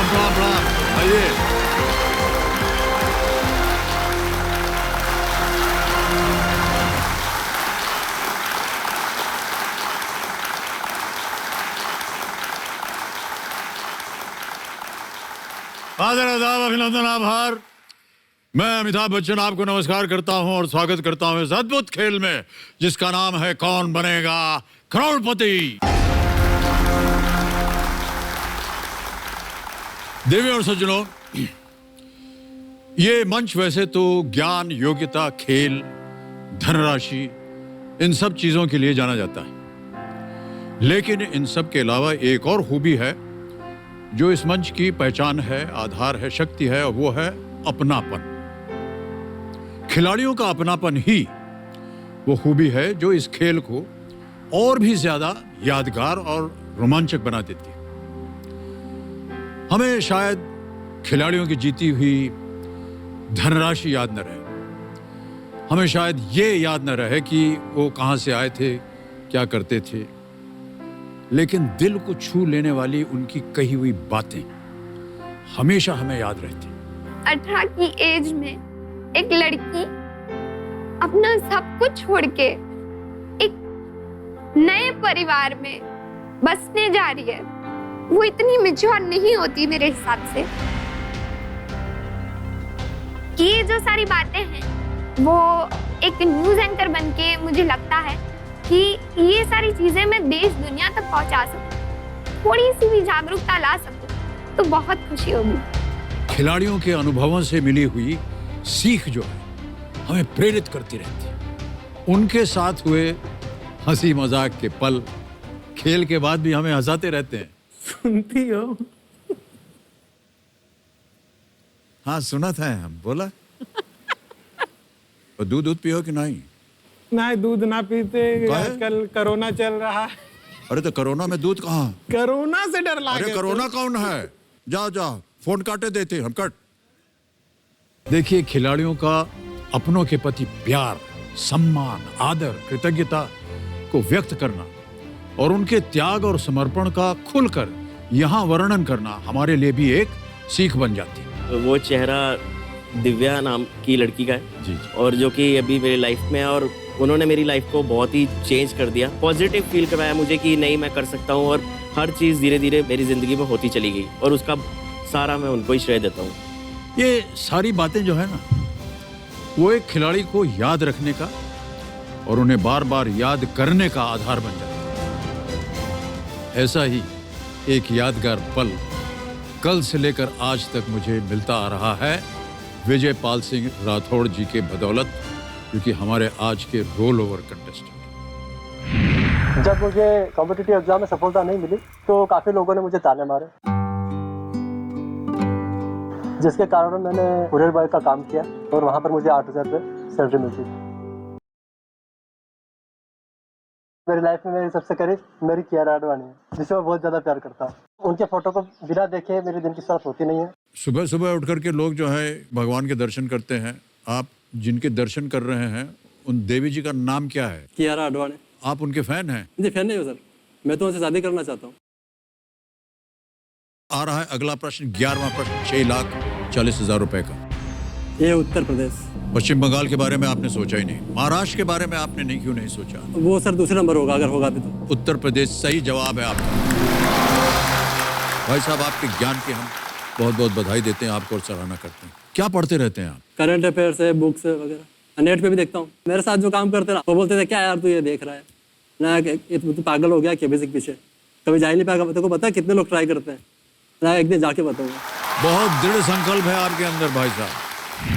प्रणाम प्रणाम। आइए। आदर आदाब, अभिनंदन, आभार। मैं अमिताभ बच्चन आपको नमस्कार करता हूं और स्वागत करता हूं इस अद्भुत खेल में जिसका नाम है कौन बनेगा करोड़पति। देवी और सज्जनों, ये मंच वैसे तो ज्ञान, योग्यता, खेल, धनराशि, इन सब चीजों के लिए जाना जाता है, लेकिन इन सब के अलावा एक और खूबी है जो इस मंच की पहचान है, आधार है, शक्ति है, और वो है अपनापन। खिलाड़ियों का अपनापन ही वो खूबी है जो इस खेल को और भी ज्यादा यादगार और रोमांचक बना देती है। हमें शायद खिलाड़ियों की जीती हुई धनराशि याद न रहे, हमें शायद ये याद न रहे कि वो कहां से आए थे, क्या करते थे, लेकिन दिल को छू लेने वाली उनकी कही हुई बातें हमेशा हमें याद रहती। 18 की एज में एक लड़की अपना सब कुछ छोड़ के एक नए परिवार में बसने जा रही है, वो इतनी मैच्योर नहीं होती मेरे हिसाब से कि ये जो सारी बातें हैं वो एक न्यूज़ एंकर बनके मुझे लगता है कि ये सारी चीजें मैं देश दुनिया तक पहुंचा सकूं, थोड़ी सी भी जागरूकता ला सकूं तो बहुत खुशी होगी। खिलाड़ियों के अनुभवों से मिली हुई सीख जो है हमें प्रेरित करती रहती है। उनके साथ हुए हंसी मजाक के पल खेल के बाद भी हमें हंसाते रहते हैं। सुनती हो? हाँ, सुना था हम, बोला। और दूध पियो कि नहीं? नहीं, दूध ना पीते, आजकल कोरोना चल रहा है। अरे तो कोरोना में दूध कहाँ? कोरोना से डर लगे। अरे कोरोना कौन है? जा जा फोन काटे देते हम, कट। देखिए, खिलाड़ियों का अपनों के प्रति प्यार, सम्मान, आदर, कृतज्ञता को व्यक्त करना और उनके त्याग और समर्पण का खुलकर यहाँ वर्णन करना हमारे लिए भी एक सीख बन जाती है। वो चेहरा दिव्या नाम की लड़की का है जी। और जो कि अभी मेरी लाइफ में है और उन्होंने मेरी लाइफ को बहुत ही चेंज कर दिया, पॉजिटिव फील करवाया मुझे कि नहीं, मैं कर सकता हूँ, और हर चीज़ धीरे धीरे मेरी ज़िंदगी में होती चली गई और उसका सारा मैं उनको ही श्रेय देता हूँ। ये सारी बातें जो है ना, वो एक खिलाड़ी को याद रखने का और उन्हें बार बार याद करने का आधार बन जाता है। ऐसा ही एक यादगार पल कल से लेकर आज तक मुझे मिलता आ रहा है विजय पाल सिंह राठौड़ जी के बदौलत, क्योंकि हमारे आज के रोल ओवर कंटेस्टेंट। जब मुझे कॉम्पिटिटिव एग्जाम में सफलता नहीं मिली तो काफी लोगों ने मुझे ताने मारे, जिसके कारण मैंने कुरियर बॉय का काम किया और वहां पर मुझे 8,000 रुपये सैलरी मिलती थी। मेरी लाइफ में मेरी सबसे करीब मेरी कियारा आडवाणी है, जिसे मैं बहुत ज्यादा प्यार करता हूँ। उनके फोटो को बिना देखे मेरे दिन की शुरुआत होती नहीं है। सुबह सुबह उठ करके लोग जो है भगवान के दर्शन करते हैं। आप जिनके दर्शन कर रहे हैं उन देवी जी का नाम क्या है? कियारा आडवाणी। आप उनके फैन हैं? जी फैन नहीं हो सर, मैं तो उनसे शादी करना चाहता हूँ। आ रहा है अगला प्रश्न, 11वां प्रश्न, 6,40,000 रुपए का। ये उत्तर प्रदेश। पश्चिम बंगाल के बारे में आपने सोचा ही नहीं, महाराष्ट्र के बारे में आपने नहीं, क्यों नहीं सोचा? वो सर दूसरे नंबर होगा, अगर होगा भी तो। उत्तर प्रदेश सही जवाब है आपका। भाई साहब, आपके ज्ञान की हम बहुत बहुत बधाई देते हैं आपको और सराहना करते हैं। क्या पढ़ते रहते हैं आप? करंट अफेयर्स है, बुक्स वगैरह, नेट पे भी देखता हूँ। मेरे साथ जो काम करते ना, वो बोलते थे क्या यार तू ये देख रहा है ना, तू पागल हो गया क्या बेसिक पीछे, कभी जा ही नहीं पाएगा। तेरे को पता है कितने लोग ट्राई करते हैं ना, एक दिन जाके बताऊंगा। बहुत दृढ़ संकल्प है आपके अंदर भाई साहब।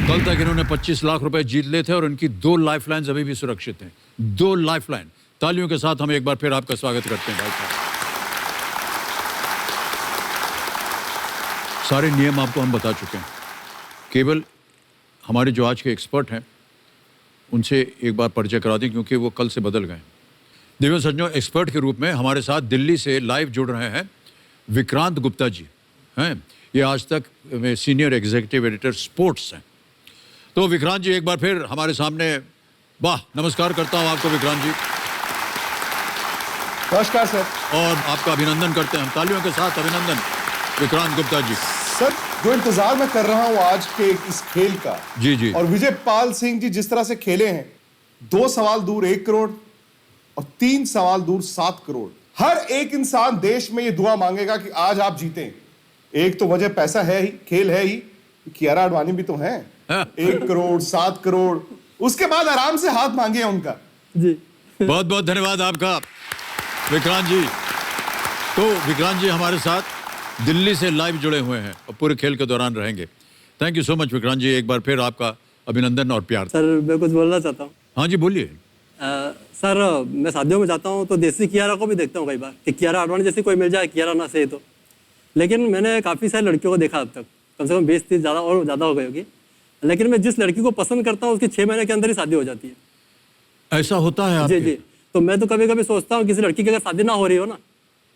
कल तक इन्होंने 25 लाख रुपए जीत लिए थे और इनकी 2 लाइफलाइंस अभी भी सुरक्षित हैं। 2 लाइफलाइन। तालियों के साथ हम एक बार फिर आपका स्वागत करते हैं भाई साहब। सारे नियम आपको हम बता चुके हैं, केवल हमारे जो आज के एक्सपर्ट हैं उनसे एक बार परिचय करा दें, क्योंकि वो कल से बदल गए। देवियों सज्जनों, एक्सपर्ट के रूप में हमारे साथ दिल्ली से लाइव जुड़ रहे हैं विक्रांत गुप्ता जी हैं। ये आज तक में सीनियर एग्जीक्यूटिव एडिटर स्पोर्ट्स हैं। तो विक्रांत जी एक बार फिर हमारे सामने, वाह, नमस्कार करता हूं आपको विक्रांत जी। नमस्कार सर। और आपका अभिनंदन करते हैं हम, तालियों के साथ अभिनंदन विक्रांत गुप्ता जी। सर, जो इंतजार मैं कर रहा हूं आज के इस खेल का, जी जी, और विजय पाल सिंह जी जिस तरह से खेले हैं, 2 सवाल दूर 1 करोड़ और 3 सवाल दूर 7 करोड़। हर एक इंसान देश में ये दुआ मांगेगा कि आज आप जीतें। एक तो वजह पैसा है ही, खेल है ही, कियारा आडवाणी भी तो हैं। 1 करोड़ 7 करोड़, उसके बाद आराम से हाथ मांगे उनका। जी बहुत बहुत धन्यवाद आपका विक्रांत जी। तो विक्रांत जी हमारे साथ दिल्ली से लाइव जुड़े हुए हैं और पूरे खेल के दौरान रहेंगे। Thank you so much Vikrant ji, एक बार फिर आपका अभिनंदन और प्यार। सर, मैं कुछ बोलना चाहता हूँ। हाँ जी बोलिए। सर, मैं शादियों में जाता हूँ तो देसी कियारा को भी देखता हूँ कई बार कि कियारा आडवाणी जैसी कोई मिल जाए, कियारा ना सही तो। लेकिन मैंने काफ़ी सारी लड़कियों को देखा अब तक, कम से कम 20-30 ज़्यादा और ज़्यादा हो गई होगी। लेकिन मैं जिस लड़की को पसंद करता हूँ उसकी 6 महीने के अंदर ही शादी हो जाती है। ऐसा होता है जी आपके? जी। तो मैं तो कभी कभी सोचता हूँ किसी लड़की की अगर शादी ना हो रही हो ना,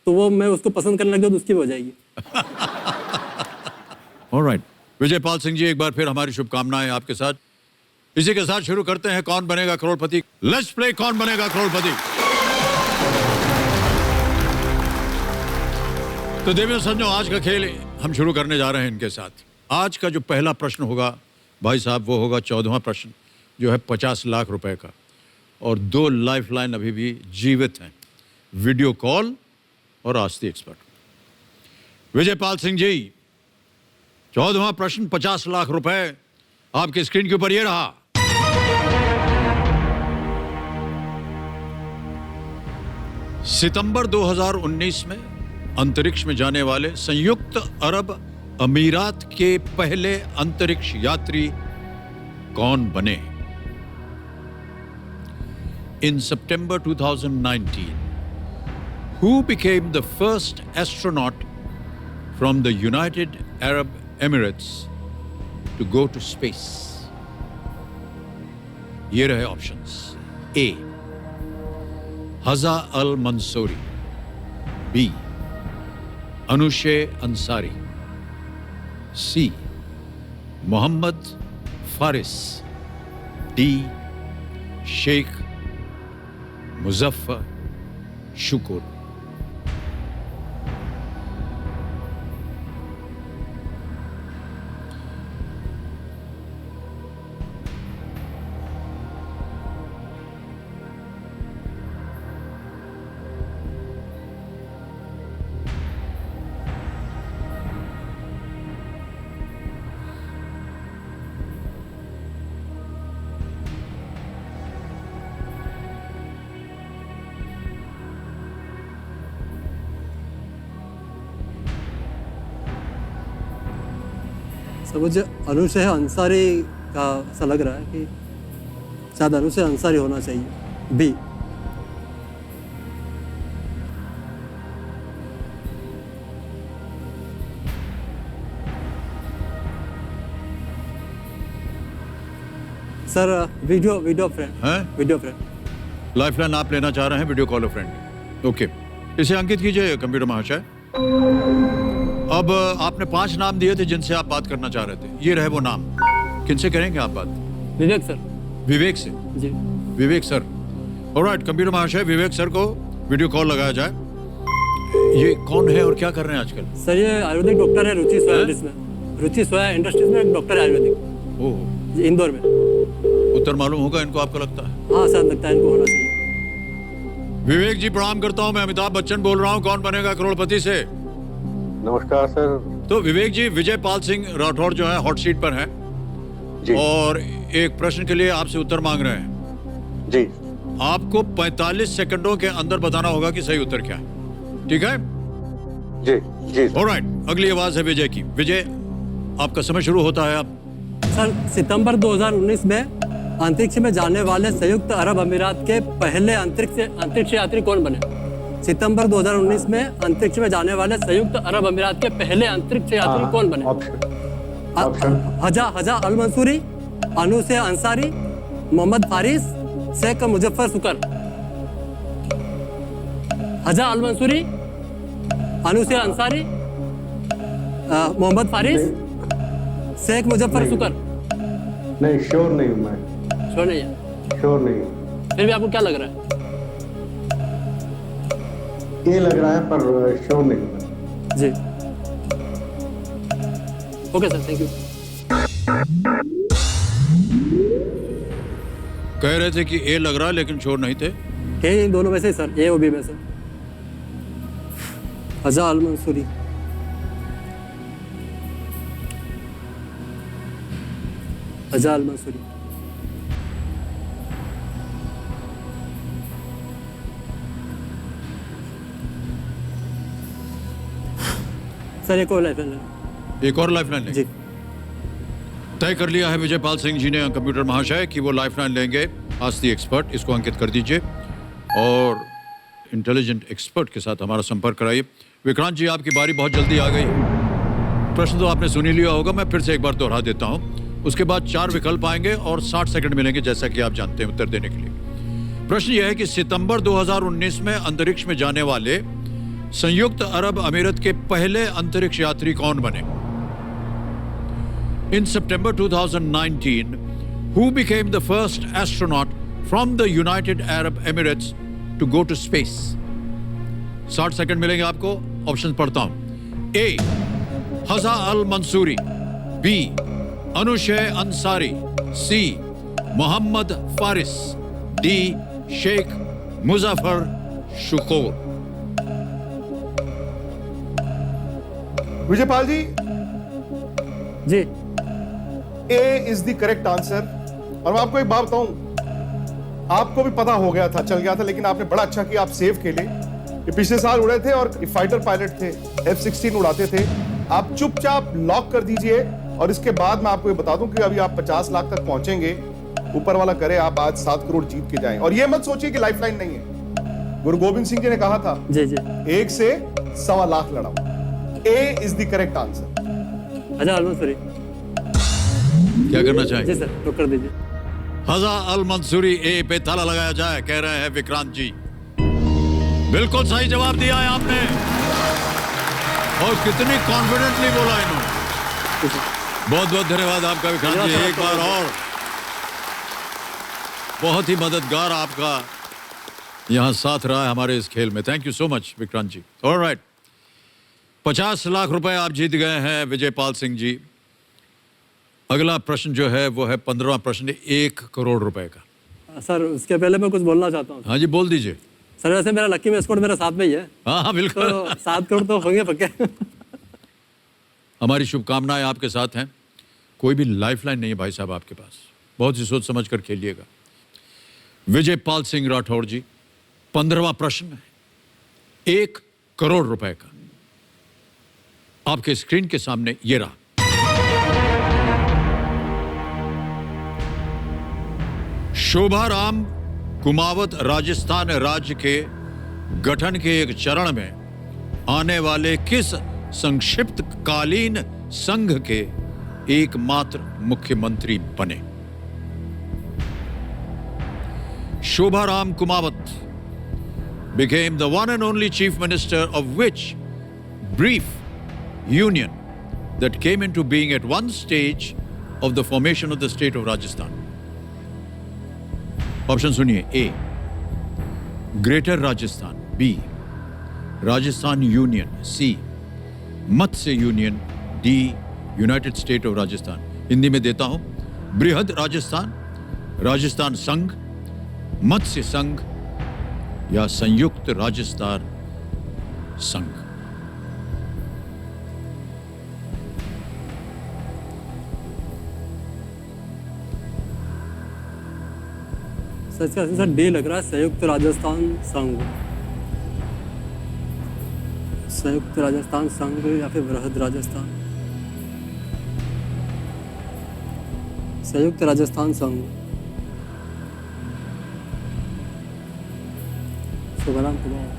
तो वो मैं उसको पसंद करने लग जाऊँ तो उसकी भी हो जाएगी। ऑलराइट, विजय पाल सिंह जी, एक बार फिर हमारी शुभकामनाएं आपके साथ। इसी के साथ शुरू करते हैं कौन बनेगा करोड़पति। लेट्स प्ले कौन बनेगा करोड़पति। तो देवियों सज्जनों, आज का खेल हम शुरू करने जा रहे हैं इनके साथ। आज का जो पहला प्रश्न होगा भाई साहब, वो होगा 14वां प्रश्न, जो है 50 लाख रुपए का। और 2 लाइफलाइन अभी भी जीवित हैं, वीडियो कॉल और आस्ती एक्सपर्ट। विजय पाल सिंह जी, 14वां प्रश्न 50 लाख रुपए आपके स्क्रीन के ऊपर ये रहा। सितंबर 2019 में अंतरिक्ष में जाने वाले संयुक्त अरब अमीरात के पहले अंतरिक्ष यात्री कौन बने? In September 2019, who became the first astronaut from the United Arab Emirates to go to space? ये रहे options. A. Haza Al Mansoori, B. Anushe Ansari, C. Mohammad Faris, D. Sheikh Muzaffar Shukr. Sir, मुझे अनुशे अंसारी का ऐसा लग रहा है कि शायद अनुशे अंसारी होना चाहिए। बी। Sir, video friend. हैं? Video friend. लाइफलाइन आप लेना चाह रहे हैं, वीडियो कॉल फ्रेंड। ओके, इसे अंकित कीजिए कंप्यूटर महाशय। अब आपने 5 नाम दिए थे जिनसे आप बात करना चाह रहे थे, ये रहे वो नाम। किनसे करेंगे आप बात? विवेक सर। विवेक से? जी। विवेक सर। ऑलराइट कंप्यूटर महाशय, विवेक सर को वीडियो कॉल लगाया जाए। ये कौन है और क्या कर रहे हैं आजकल? सर, ये आयुर्वेदिक डॉक्टर है, रुचि सोया में। रुचि सोया इंडस्ट्रीज में एक डॉक्टर है आयुर्वेदिक। ओह, इंदौर में। उत्तर मालूम होगा इनको, आपको लगता है? हाँ सर, लगता है इनको होना चाहिए। विवेक जी प्रणाम करता हूँ, मैं अमिताभ बच्चन बोल रहा हूँ कौन बनेगा करोड़पति से। नमस्कार सर। तो विवेक जी, विजय पाल सिंह राठौर जो है हॉट सीट पर हैं और एक प्रश्न के लिए आपसे उत्तर मांग रहे हैं जी। आपको 45 सेकंडों के अंदर बताना होगा कि सही उत्तर क्या है, ठीक है? जी जी। ऑलराइट, अगली आवाज है विजय की। विजय, आपका समय शुरू होता है। आप सर, सितंबर 2019 में अंतरिक्ष में जाने वाले संयुक्त अरब अमीरात के पहले अंतरिक्ष यात्री कौन बने? सितंबर 2019 में अंतरिक्ष में जाने वाले संयुक्त अरब अमीरात के पहले अंतरिक्ष यात्री कौन बने? हज़ा अल मंसूरी, अनुशे अंसारी, मोहम्मद फारिस, शेख मुजफ्फर शुक्र। हज़ा अल मंसूरी, अनुशे अंसारी, मोहम्मद फारिस, शेख मुजफ्फर शुक्र। नहीं, श्योर नहीं हूँ मैं। श्योर नहीं है? श्योर नहीं हूँ। फिर भी आपको क्या लग रहा है? ये लग रहा है पर श्योर नहीं हूँ मैं। जी। Okay sir, thank you. कह रहे थे कि ए लग रहा है लेकिन श्योर नहीं थे। है इन दोनों में से सर, ए और बी में से। हजा अल मंसूरी। हजा अल मंसूरी। सर एक और लाइफ लाइन। एक और लाइफ लाइन जी। लेंगे। तय कर लिया है विजयपाल सिंह जी ने कंप्यूटर महाशय कि वो लाइफ लाइन लेंगे। आज दी एक्सपर्ट, इसको अंकित कर दीजिए और इंटेलिजेंट एक्सपर्ट के साथ हमारा संपर्क कराइए। विक्रांत जी, आपकी बारी बहुत जल्दी आ गई। प्रश्न तो आपने सुन ही लिया होगा, मैं फिर से एक बार दोहरा देता हूँ। उसके बाद 4 विकल्प आएंगे और 60 सेकंड मिलेंगे, जैसा कि आप जानते हैं, उत्तर देने के लिए। प्रश्न यह है कि सितंबर 2019 में अंतरिक्ष में जाने वाले संयुक्त अरब अमीरत के पहले अंतरिक्ष यात्री कौन बने? In September 2019, who became the first astronaut from the United Arab Emirates to go to space? 60 second मिलेंगे आपको। ऑप्शन पढ़ता हूं। A, Haza Al Mansoori. B, Anushay Ansari. C, Mohammad Faris. D, Sheikh Muzaffar Shukor. Vijaypal ji, जी। A is the correct answer. और मैं आपको एक बात बताऊं, आपको भी पता हो गया था, चल गया था, लेकिन आपने बड़ा अच्छा किया, आप सेव खेले। ये पिछले साल उड़े थे और ये फाइटर पायलट थे, F-16 उड़ाते थे। आप चुपचाप लॉक कर दीजिए और इसके बाद मैं आपको ये बता दूं कि अभी आप 50 लाख तक पहुंचेंगे। ऊपर वाला करे, आप आज 7 करोड़ जीत के जाएं। और ये मत सोचिए कि लाइफ लाइन नहीं है। गुरु गोविंद सिंह जी ने कहा था, जी जी। 1 से 1.25 लाख लड़ाओ। ए इज द करेक्ट आंसर। हजा अल मंसूरी। क्या करना चाहेंगे? जी सर, तो कर दीजिए। हजा अल मंसूरी ए पे ताला लगाया जाए, कह रहे हैं विक्रांत जी। बिल्कुल सही जवाब दिया है आपने और कितनी कॉन्फिडेंटली बोला इन्होंने। बहुत बहुत धन्यवाद आपका विक्रांत जी। एक बार और बहुत ही मददगार आपका यहाँ साथ रहा है हमारे इस खेल में। Thank you so much Vikrant ji. Alright, 50 lakh रुपए आप जीत गए हैं विजयपाल सिंह जी। अगला प्रश्न जो है वो है 15वां प्रश्न, 1 करोड़ रुपए का। सर उसके पहले मैं कुछ बोलना चाहता हूँ। हाँ जी, बोल दीजिए। सर वैसे मेरा लकी में स्कोर मेरे साथ में ही है। हाँ हाँ बिल्कुल। तो 7 करोड़ तो होंगे पक्के। हमारी शुभकामनाएं आपके साथ हैं। कोई भी लाइफलाइन नहीं है भाई साहब आपके पास, बहुत ही सोच समझ कर खेलिएगा। विजयपाल सिंह राठौड़ जी, 15वां प्रश्न है 1 करोड़ रुपए का, आपके स्क्रीन के सामने ये रहा। शोभाराम कुमावत राजस्थान राज्य के गठन के एक चरण में आने वाले किस संक्षिप्त कालीन संघ के एकमात्र मुख्यमंत्री बने? Shobharam Kumawat became the one and only chief minister of which brief union that came into being at one stage of the formation of the state of Rajasthan. Option सुनिए। A, greater Rajasthan. B, Rajasthan union. C, Matsya union. D, united state of Rajasthan. Hindi में देता हूं, बृहद राजस्थान, राजस्थान संघ, मत्स्य संघ या संयुक्त राजस्थान संघ। सर इसका आंसर डी लग रहा है, संयुक्त राजस्थान संघ। संयुक्त राजस्थान संघ या फिर बृहद राजस्थान। संयुक्त राजस्थान संघ। शोभाराम कुमावत।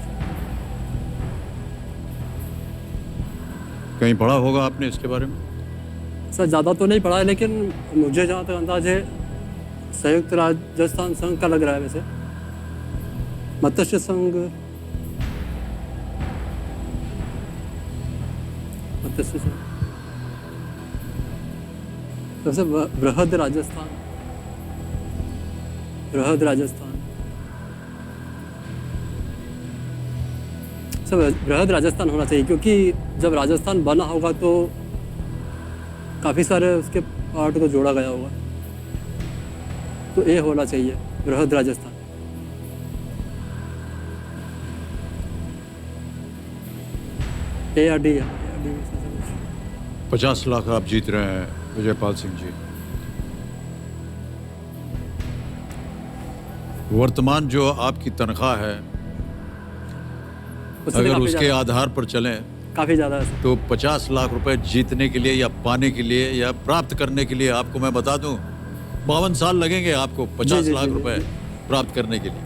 कहीं पढ़ा होगा आपने इसके बारे में? सर ज़्यादा तो नहीं पढ़ा है, लेकिन मुझे जहाँ तक अंदाज है संयुक्त राजस्थान संघ का लग रहा है। वैसे मत्स्य संघ, मत्स्य संघ, वैसे बृहद राजस्थान, बृहद राजस्थान। सर बृहद राजस्थान होना चाहिए, क्योंकि जब राजस्थान बना होगा तो काफ़ी सारे उसके पार्ट को जोड़ा गया होगा, तो ए होना चाहिए, बृहद राजस्थान। ए या डी है, 50 लाख आप जीत रहे हैं विजयपाल सिंह जी। वर्तमान जो आपकी तनख्वाह है, उससे अगर काफ़ी उसके ज़्यादा- आधार पर चलें काफ़ी ज़्यादा है। तो 50 लाख रुपए जीतने के लिए या पाने के लिए या प्राप्त करने के लिए आपको मैं बता दूं 52 साल लगेंगे आपको 50 जी, लाख जी, रुपए प्राप्त करने के लिए।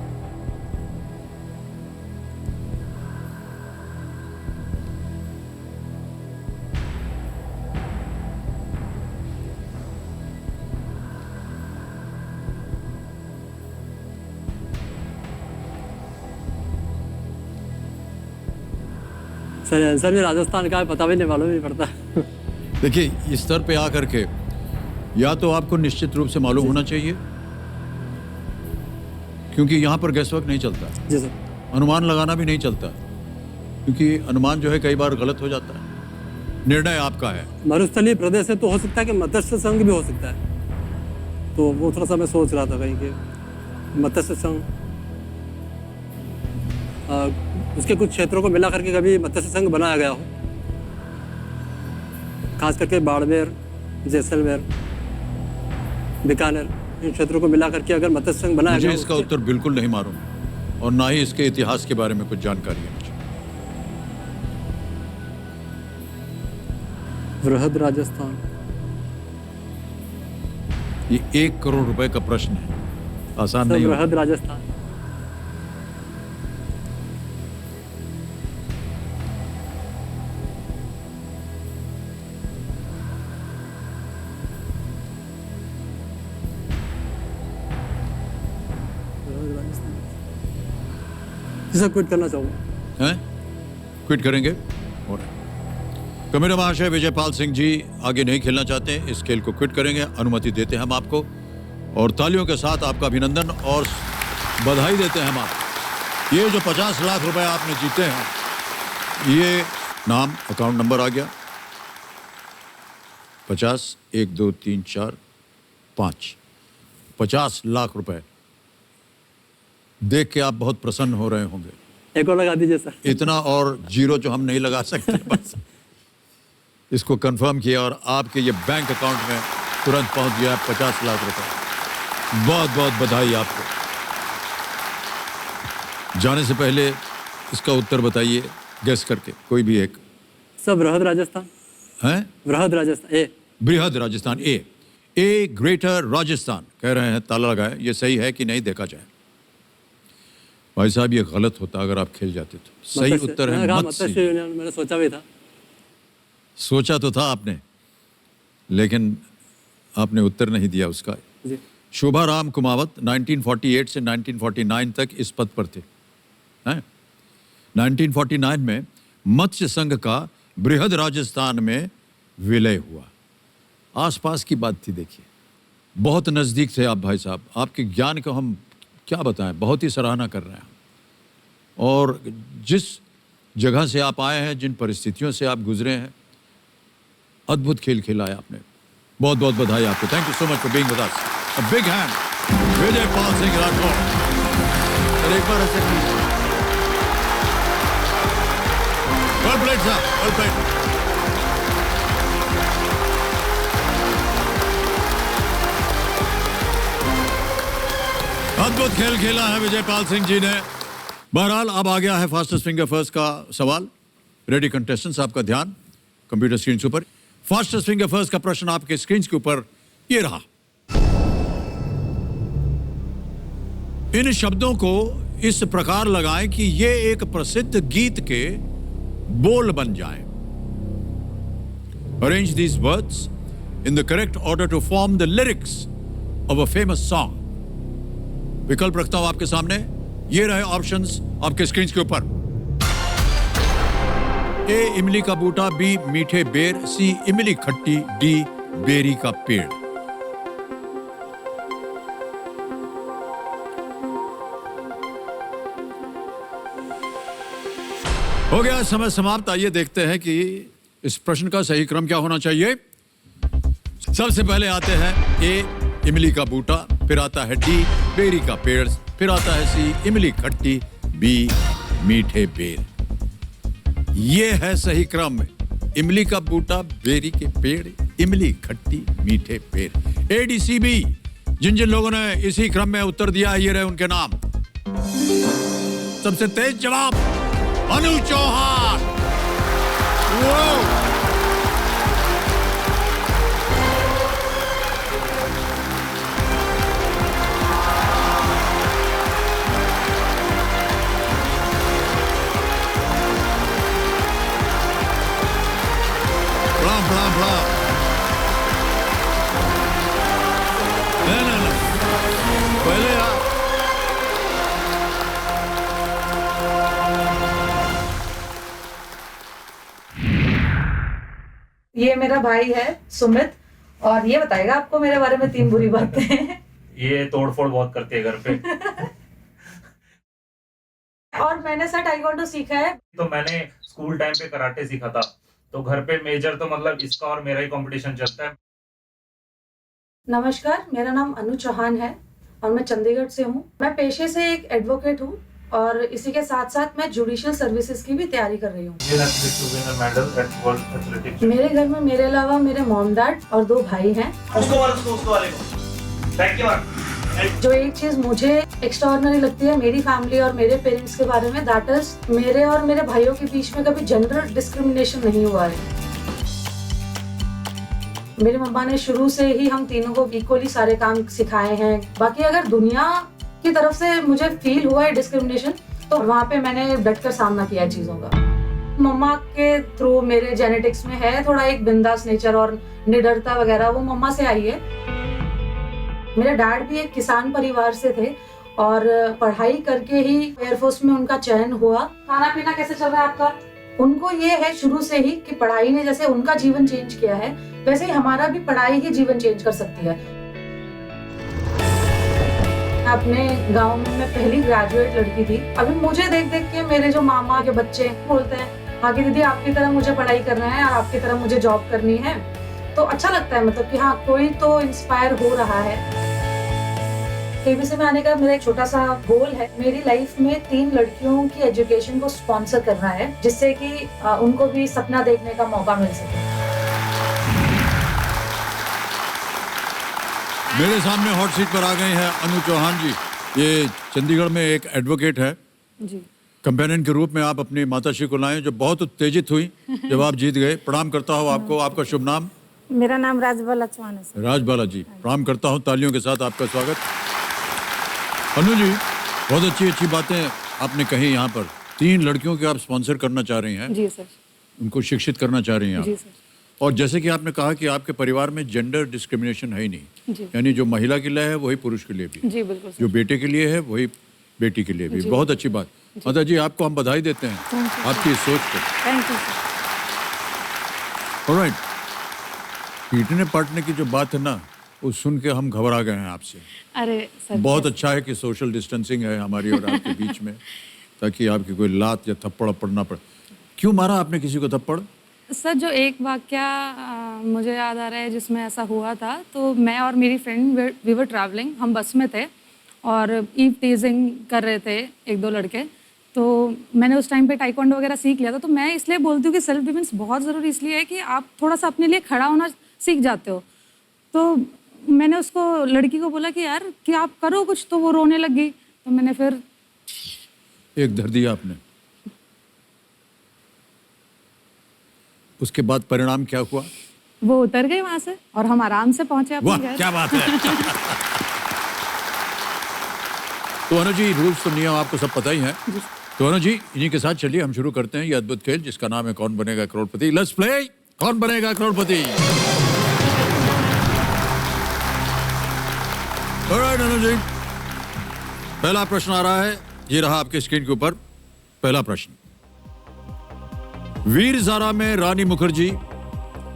सर आंसर भी राजस्थान का है, पता भी नहीं, मालूम ही नहीं पड़ता। देखिए इस स्तर पे आकर के या तो आपको निश्चित रूप से मालूम होना चाहिए, क्योंकि यहाँ पर गैसवर्क नहीं चलता, जी सर। अनुमान लगाना भी नहीं चलता, क्योंकि अनुमान जो है कई बार गलत हो जाता है। निर्णय आपका है। मरुस्थलीय प्रदेश है तो हो सकता है कि मत्स्य संघ भी हो सकता है, तो वो थोड़ा सा मैं सोच रहा था कहीं कि मत्स्य संघ उसके कुछ क्षेत्रों को मिला करके कभी मत्स्य संघ बनाया गया हो, खास करके बाड़मेर, जैसलमेर, बीकानेर, इन क्षेत्रों को मिला करके अगर मत्स्य संघ बनाया मुझे गया इसका उत्तर बिल्कुल नहीं मालूम और ना ही इसके इतिहास के बारे में कुछ जानकारी है मुझे। बृहद राजस्थान, ये 1 करोड़ रुपए का प्रश्न है, आसान सर नहीं होगा। बृहद राजस्थान। सर क्विट करना चाहूँगा। हैं? क्विट करेंगे? और कमेरा महाशय विजयपाल सिंह जी आगे नहीं खेलना चाहते, इस खेल को क्विट करेंगे, अनुमति देते हैं हम आपको, और तालियों के साथ आपका अभिनंदन और बधाई देते हैं हम आपको। ये जो 50 लाख रुपए आपने जीते हैं, ये नाम अकाउंट नंबर आ गया 50 1 2 3 4 5 50 लाख रुपए देख के आप बहुत प्रसन्न हो रहे होंगे। एक और लगा दीजिए सर। इतना और जीरो जो हम नहीं लगा सकते, बस इसको कंफर्म किया और आपके ये बैंक अकाउंट में तुरंत पहुंच गया 50 लाख रुपए। बहुत बहुत बधाई आपको। जाने से पहले इसका उत्तर बताइए गेस करके, कोई भी एक। सर बृहद राजस्थान। हैं? बृहद राजस्थान, ए। बृहद राजस्थान, ए ग्रेटर राजस्थान कह रहे हैं, ताला लगाए। ये सही है कि नहीं देखा जाए। भाई साहब ये गलत होता अगर आप खेल जाते तो। सही उत्तर है मत्स्य यूनियन। मैंने सोचा भी था। सोचा तो था आपने, लेकिन आपने उत्तर नहीं दिया उसका। जी। शोभाराम कुमावत 1948 से 1949 तक इस पद पर थे। हैं? 1949 में मत्स्य संघ का बृहद राजस्थान में विलय हुआ। आसपास की बात थी, देखिए बहुत नज़दीक थे आप भाई साहब। आपके ज्ञान को हम क्या बताएं, बहुत ही सराहना कर रहे हैं। और जिस जगह से आप आए हैं, जिन परिस्थितियों से आप गुजरे हैं, अद्भुत खेल खेला है आपने। बहुत बहुत बधाई आपको। Thank you so much for being with us. A big hand Vijaypal Singh Rathore. और एक बार ऐसे well played sir, well played. अद्भुत खेल खेला है विजयपाल सिंह जी ने। बहरहाल अब आ गया है फास्टेस्ट फिंगर फर्स्ट का सवाल। रेडी कंटेस्टेंट्स, आपका ध्यान कंप्यूटर स्क्रीन के ऊपर। फास्टेस्ट फिंगर फर्स्ट का प्रश्न आपके स्क्रीन के ऊपर ये रहा। इन शब्दों को इस प्रकार लगाएं कि ये एक प्रसिद्ध गीत के बोल बन जाएं। Arrange these words in the correct order to form the lyrics of a famous song. विकल्प रखता हूं आपके सामने, ये रहे ऑप्शंस आपके स्क्रीन के ऊपर। ए इमली का बूटा, बी मीठे बेर, सी इमली खट्टी, डी बेरी का पेड़। हो गया समय समाप्त। आइए देखते हैं कि इस प्रश्न का सही क्रम क्या होना चाहिए। सबसे पहले आते हैं ए, इमली का बूटा, फिर आता है डी, बेरी का पेड़, फिर आता है सी, इमली खट्टी, बी, मीठे बेर। ये है सही क्रम। इमली का बूटा, बेरी के पेड़, इमली खट्टी, मीठे पेड़। ADCB। जिन जिन लोगों ने इसी क्रम में उत्तर दिया, ये रहे उनके नाम। सबसे तेज जवाब अनु चौहान। वो प्रणाम। नहीं, पहले ये मेरा भाई है सुमित, और ये बताएगा आपको मेरे बारे में 3 बुरी बातें। ये तोड़फोड़ बहुत करती है घर पे। और मैंने सर ताइक्वांडो सीखा है। तो मैंने स्कूल टाइम पे कराटे सीखा था, तो घर पे मेजर तो मतलब इसका और मेरा ही कंपटीशन चलता है। नमस्कार, मेरा नाम अनु चौहान है और मैं चंडीगढ़ से हूँ। मैं पेशे से एक एडवोकेट हूँ और इसी के साथ साथ मैं जुडिशियल सर्विसेज की भी तैयारी कर रही हूँ। मेरे घर में मेरे अलावा मेरे मॉम डैड और 2 भाई हैं। जो एक चीज मुझे एक्स्ट्राऑर्डिनरी लगती है मेरी फैमिली और मेरे पेरेंट्स के बारे में, दैट इज मेरे और मेरे भाइयों के बीच में कभी जेंडर डिस्क्रिमिनेशन नहीं हुआ है। मेरी मम्मा ने शुरू से ही हम तीनों को इक्वली सारे काम सिखाए हैं। बाकी अगर दुनिया की तरफ से मुझे फील हुआ है डिस्क्रिमिनेशन, तो वहाँ पे मैंने डटकर सामना किया है चीजों का। मम्मा के थ्रू मेरे जेनेटिक्स में है थोड़ा एक बिंदास नेचर और निडरता वगैरह, वो मम्मा से आई है। मेरे डैड भी एक किसान परिवार से थे और पढ़ाई करके ही एयरफोर्स में उनका चयन हुआ। खाना पीना कैसे चल रहा है आपका? उनको ये है शुरू से ही कि पढ़ाई ने जैसे उनका जीवन चेंज किया है, वैसे ही हमारा भी पढ़ाई ही जीवन चेंज कर सकती है। अपने गांव में मैं पहली ग्रेजुएट लड़की थी। अभी मुझे देख देख के मेरे जो मामा के बच्चे बोलते हैं, आगे दीदी आपकी तरह मुझे पढ़ाई करना है और आपकी तरह मुझे जॉब करनी है, तो अच्छा लगता है। मतलब कि हाँ, कोई तो इंस्पायर हो रहा है। केबीसी में आने का मेरा एक छोटा सा गोल है। मेरी लाइफ में 3 लड़कियों की एजुकेशन को स्पॉन्सर करना है, जिससे कि उनको भी सपना देखने का मौका मिल सके। मेरे सामने हॉट सीट पर आ गए हैं अनु चौहान जी। ये चंडीगढ़ में एक एडवोकेट है जी। कंपेनियन के रूप में आप अपनी माताश्री को लाए, जो बहुत उत्तेजित हुई जब आप जीत गए। प्रणाम करता हूँ आपको। आपका शुभ नाम? मेरा नाम राजबाला चौहान है। राजबाला जी, प्रणाम करता हूँ। तालियों के साथ आपका स्वागत। अनु जी, बहुत अच्छी बातें आपने कही। यहाँ पर 3 लड़कियों के आप स्पॉन्सर करना चाह रही हैं। जी सर। उनको शिक्षित करना चाह रही हैं आप। जी सर। और जैसे कि आपने कहा कि आपके परिवार में जेंडर डिस्क्रिमिनेशन है ही नहीं, जी। यानी जो महिला के लिए है वही पुरुष के लिए भी, जी बिल्कुल। जो बेटे के लिए है वही बेटी के लिए भी। बहुत अच्छी बात। माता जी, आपको हम बधाई देते हैं आपकी इस सोच को। Thank you sir. ऑलराइट, पीटने पाटने की जो बात है ना, वो सुन के हम घबरा गए हैं आपसे। अरे सर, बहुत अच्छा है कि सोशल डिस्टेंसिंग है हमारी और आपके बीच में, ताकि आपकी कोई लात या थप्पड़ ना पड़े। क्यों मारा आपने किसी को थप्पड़? सर जो एक वाक्या मुझे याद आ रहा है जिसमें ऐसा हुआ था, तो मैं और मेरी फ्रेंड वी वर ट्रैवलिंग, हम बस में थे और ईव टीजिंग कर रहे थे 1-2 लड़के। तो मैंने उस टाइम पे ताइक्वांडो वगैरह सीख लिया था। तो मैं इसलिए बोलती हूँ कि सेल्फ डिफेंस बहुत ज़रूरी इसलिए है कि आप थोड़ा सा अपने लिए खड़ा होना सीख जाते हो। तो मैंने उसको लड़की को बोला कि यार कि आप करो कुछ, तो वो रोने लग गई। तो मैंने फिर एक धर दिया आपने। उसके बाद परिणाम क्या हुआ? वो उतर गए वहां से और हम आराम से पहुंचे अपने वाह, घर। क्या बात है। तो अनु जी, रूल्स तो नियम आपको सब पता ही है। तो अनु जी, इन्हीं के साथ चलिए हम शुरू करते हैं ये अद्भुत खेल जिसका नाम है कौन बनेगा करोड़पति। लेट्स प्ले कौन बनेगा करोड़पति। ऑलराइट अनु जी, पहला प्रश्न आ रहा है, ये रहा आपके स्क्रीन के ऊपर। पहला प्रश्न, वीर ज़ारा में रानी मुखर्जी,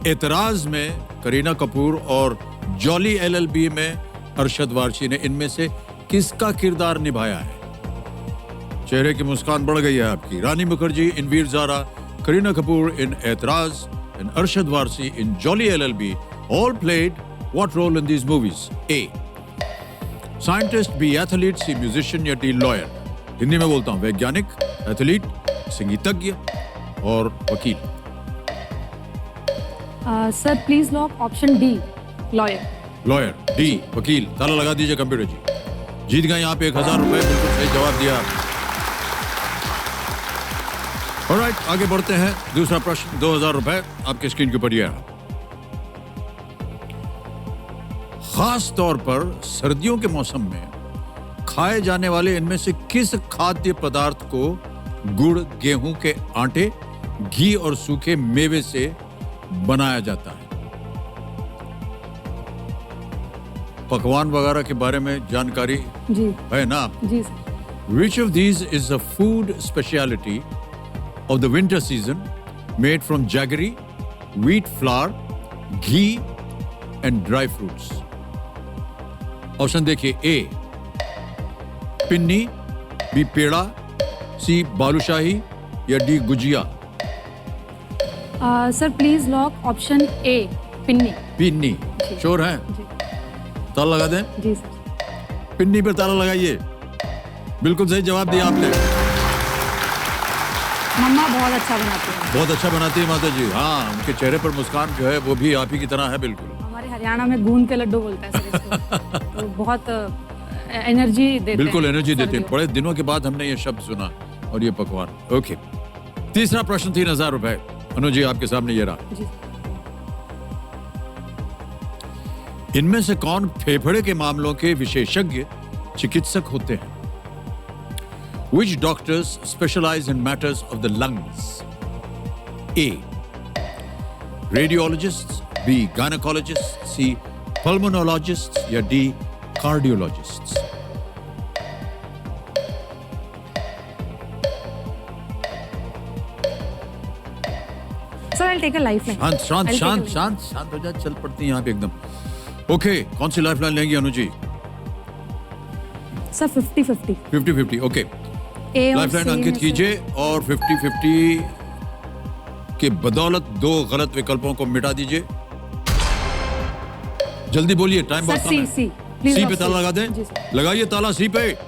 एतराज में करीना कपूर और जॉली LLB में अरशद वारसी ने इनमें से किसका किरदार निभाया है? चेहरे की मुस्कान बढ़ गई है आपकी। रानी मुखर्जी इन वीर ज़ारा, करीना कपूर इन एतराज, इन अरशद वारसी इन jolly LLB, All played what role in these movies? A. Scientist, B. Athlete, C. Musician या D. Lawyer? हिंदी में बोलता हूँ, वैज्ञानिक, एथलीट, संगीतज्ञ और वकील। Sir please lock option D, lawyer. Lawyer, D, वकील। ताला लगा दीजिए कंप्यूटर जी। जीत गए आप 1000 रुपए, बिल्कुल सही जवाब दिया। ऑलराइट, आगे बढ़ते हैं। दूसरा प्रश्न, 2000 रुपए आपके स्क्रीन के ऊपर ये रहा। खास तौर पर सर्दियों के मौसम में खाए जाने वाले इनमें से किस खाद्य पदार्थ को गुड़, गेहूं के आटे, घी और सूखे मेवे से बनाया जाता है? पकवान वगैरह के बारे में जानकारी जी है ना? जी sir. Which of these is a food speciality of the winter season made from jaggery, wheat flour, ghee and dry fruits? Option देखिए। A pinni, B peda, C balushahi या D gujiya? Sir please lock option A, pinni. Pinni sure है? जी ताला लगा दें? जी sir. पिन्नी पर ताला लगाइए। बिल्कुल सही जवाब दिया आपने। मम्मा बहुत अच्छा बनाती है। बहुत अच्छा बनाती है माता जी। हाँ, उनके चेहरे पर मुस्कान जो है वो भी आप ही की तरह है। बिल्कुल हमारे हरियाणा में गूंद के लड्डू बोलते हैं सर इसको। तो बहुत एनर्जी देते हैं। बिल्कुल एनर्जी देते हैं। सर्दियों में। बड़े दिनों के बाद हमने ये शब्द सुना और ये पकवान। ओके, तीसरा प्रश्न 3000 रुपए। अनु जी आपके सामने ये रहा। जी। इनमें से कौन फेफड़े के मामलों के विशेषज्ञ चिकित्सक होते हैं? Which doctors specialize in matters of the lungs? A. Radiologists, B. Gynecologists, C. Pulmonologists या D. Cardiologists? Sir I'll take a lifeline. शांत शांत I'll take a शांत lifeline. शांत शांत हो जाए। चल पड़ती है यहाँ पे एकदम। ओके, कौन सी लाइफलाइन लेंगी अनु जी? सर 50-50। 50-50। ओके, ए और लाइफलाइन सी अंकित में से- कीजिए और 50-50 के बदौलत 2 गलत विकल्पों को मिटा दीजिए। जल्दी बोलिए, टाइम सर बहुत कम सी है। सी प्लीज सी लॉक पे ताला लगा जी दें। सर। लगाइए ताला सी पे।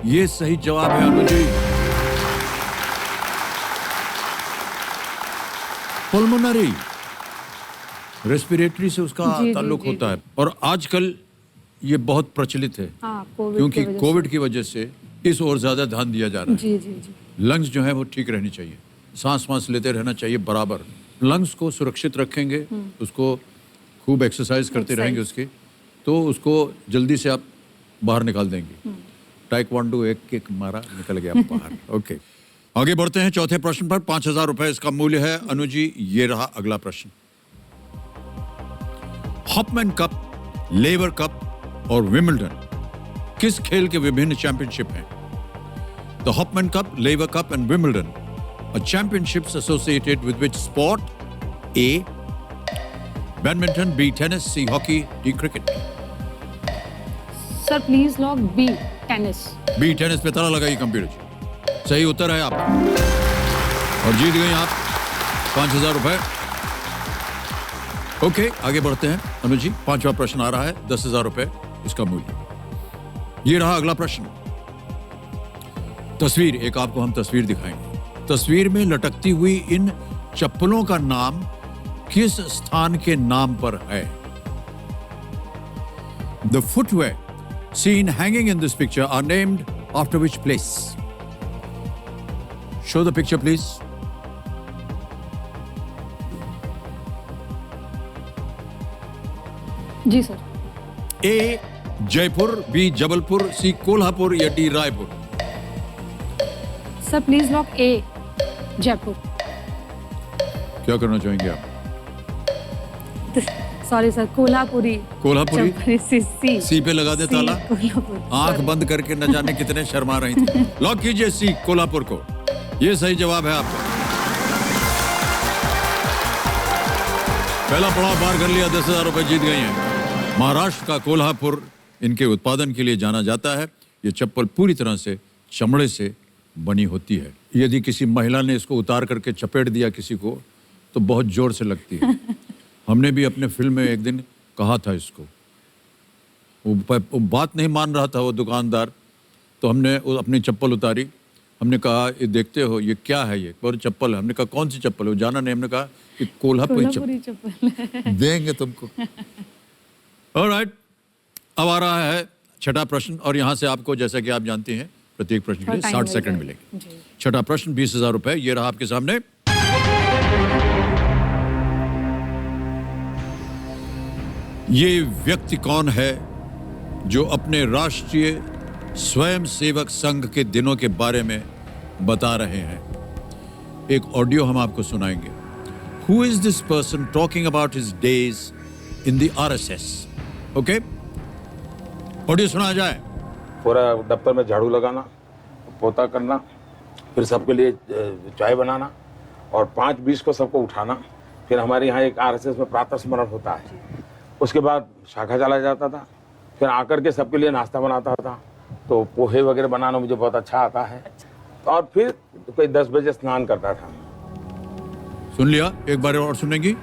ये सही जवाब है अनु जी। पल्मोनरी, रेस्पिरेटरी से उसका जी, जी, ताल्लुक जी, होता है और आजकल ये बहुत प्रचलित है हाँ, कोविड क्योंकि की वजह से। कोविड की वजह से इस ओर ज्यादा ध्यान दिया जा रहा है। जी जी जी। लंग्स जो है वो ठीक रहनी चाहिए, सांस वांस लेते रहना चाहिए बराबर। लंग्स को सुरक्षित रखेंगे, उसको खूब एक्सरसाइज करते रहेंगे उसके, तो उसको जल्दी से आप बाहर निकाल देंगे। टाइक्वांडो एक किक मारा, निकल गया बाहर। ओके, आगे बढ़ते हैं चौथे प्रश्न पर। 5000 रुपए इसका मूल्य है। अनु जी ये रहा अगला प्रश्न। हॉपमैन कप, लेवर कप और विमिल्टन किस खेल के विभिन्न चैंपियनशिप हैं? The Hopman Cup, Lever Cup and Wimbledon are championships associated with which sport? A. Badminton, B. Tennis, C. Hockey, D. Cricket? Sir please lock B, tennis. B. Tennis पे ताला लगाइए computer जी। सही उत्तर है आपका और जीत गई आप 5000 रुपए। ओके, आगे बढ़ते हैं अनु जी। 5वां प्रश्न आ रहा है, 10,000 रुपए इसका मूल्य। ये रहा अगला प्रश्न। तस्वीर, एक आपको हम तस्वीर दिखाएंगे। तस्वीर में लटकती हुई इन चप्पलों का नाम किस स्थान के नाम पर है? The footwear seen hanging in this picture are named after which place? Show the picture, please. जी sir. A. Jaipur, B. Jabalpur, C. Kolhapur या D. Raipur? Sir please lock A, Jaipur. क्या करना चाहेंगे आप? Sorry sir, Kolhapuri. Kolhapuri? Jaipuri, C C पे लगा दे ताला। कोल्हापुर। आंख बंद करके न जाने कितने शर्मा रही थी। लॉक कीजिए सी, कोल्हापुर को। ये सही जवाब है आपका। पहला पड़ाव पार कर लिया, 10,000 रुपए जीत गई हैं। महाराष्ट्र का कोल्हापुर इनके उत्पादन के लिए जाना जाता है। ये चप्पल पूरी तरह से चमड़े से बनी होती है। यदि किसी महिला ने इसको उतार करके चपेट दिया किसी को तो बहुत जोर से लगती है। हमने भी अपने फिल्म में एक दिन कहा था इसको, वो बात नहीं मान रहा था वो दुकानदार, तो हमने अपनी चप्पल उतारी, हमने कहा ये देखते हो ये क्या है, ये और चप्पल है। हमने कहा कौन सी चप्पल है, वो जाना नहीं। हमने कहा कि कोल्हापुरी चप्पल देंगे तुमको। ऑलराइट, अब आ रहा है छठा प्रश्न, और यहाँ से आपको जैसा कि आप जानते हैं प्रत्येक प्रश्न के लिए 60 सेकंड मिलेंगे। छठा प्रश्न 20,000 रुपए, ये रहा आपके सामने। ये व्यक्ति कौन है जो अपने राष्ट्रीय स्वयं सेवक संघ के दिनों के बारे में बता रहे हैं? एक ऑडियो हम आपको सुनाएंगे। Who is this person talking about his days in the RSS? Okay, audio सुना जाए। पूरा दफ्तर में झाड़ू लगाना, पोता करना, फिर सबके लिए चाय बनाना, और 5:20 को सबको उठाना। फिर हमारे यहाँ एक RSS में प्रातः स्मरण होता है, उसके बाद शाखा चला जाता था, फिर आकर के सबके लिए नाश्ता बनाता था। तो पोहे वगैरह बनाना मुझे बहुत अच्छा आता है, और फिर कोई 10 बजे स्नान करता था। सुन लिया? एक बार और सुनेंगी?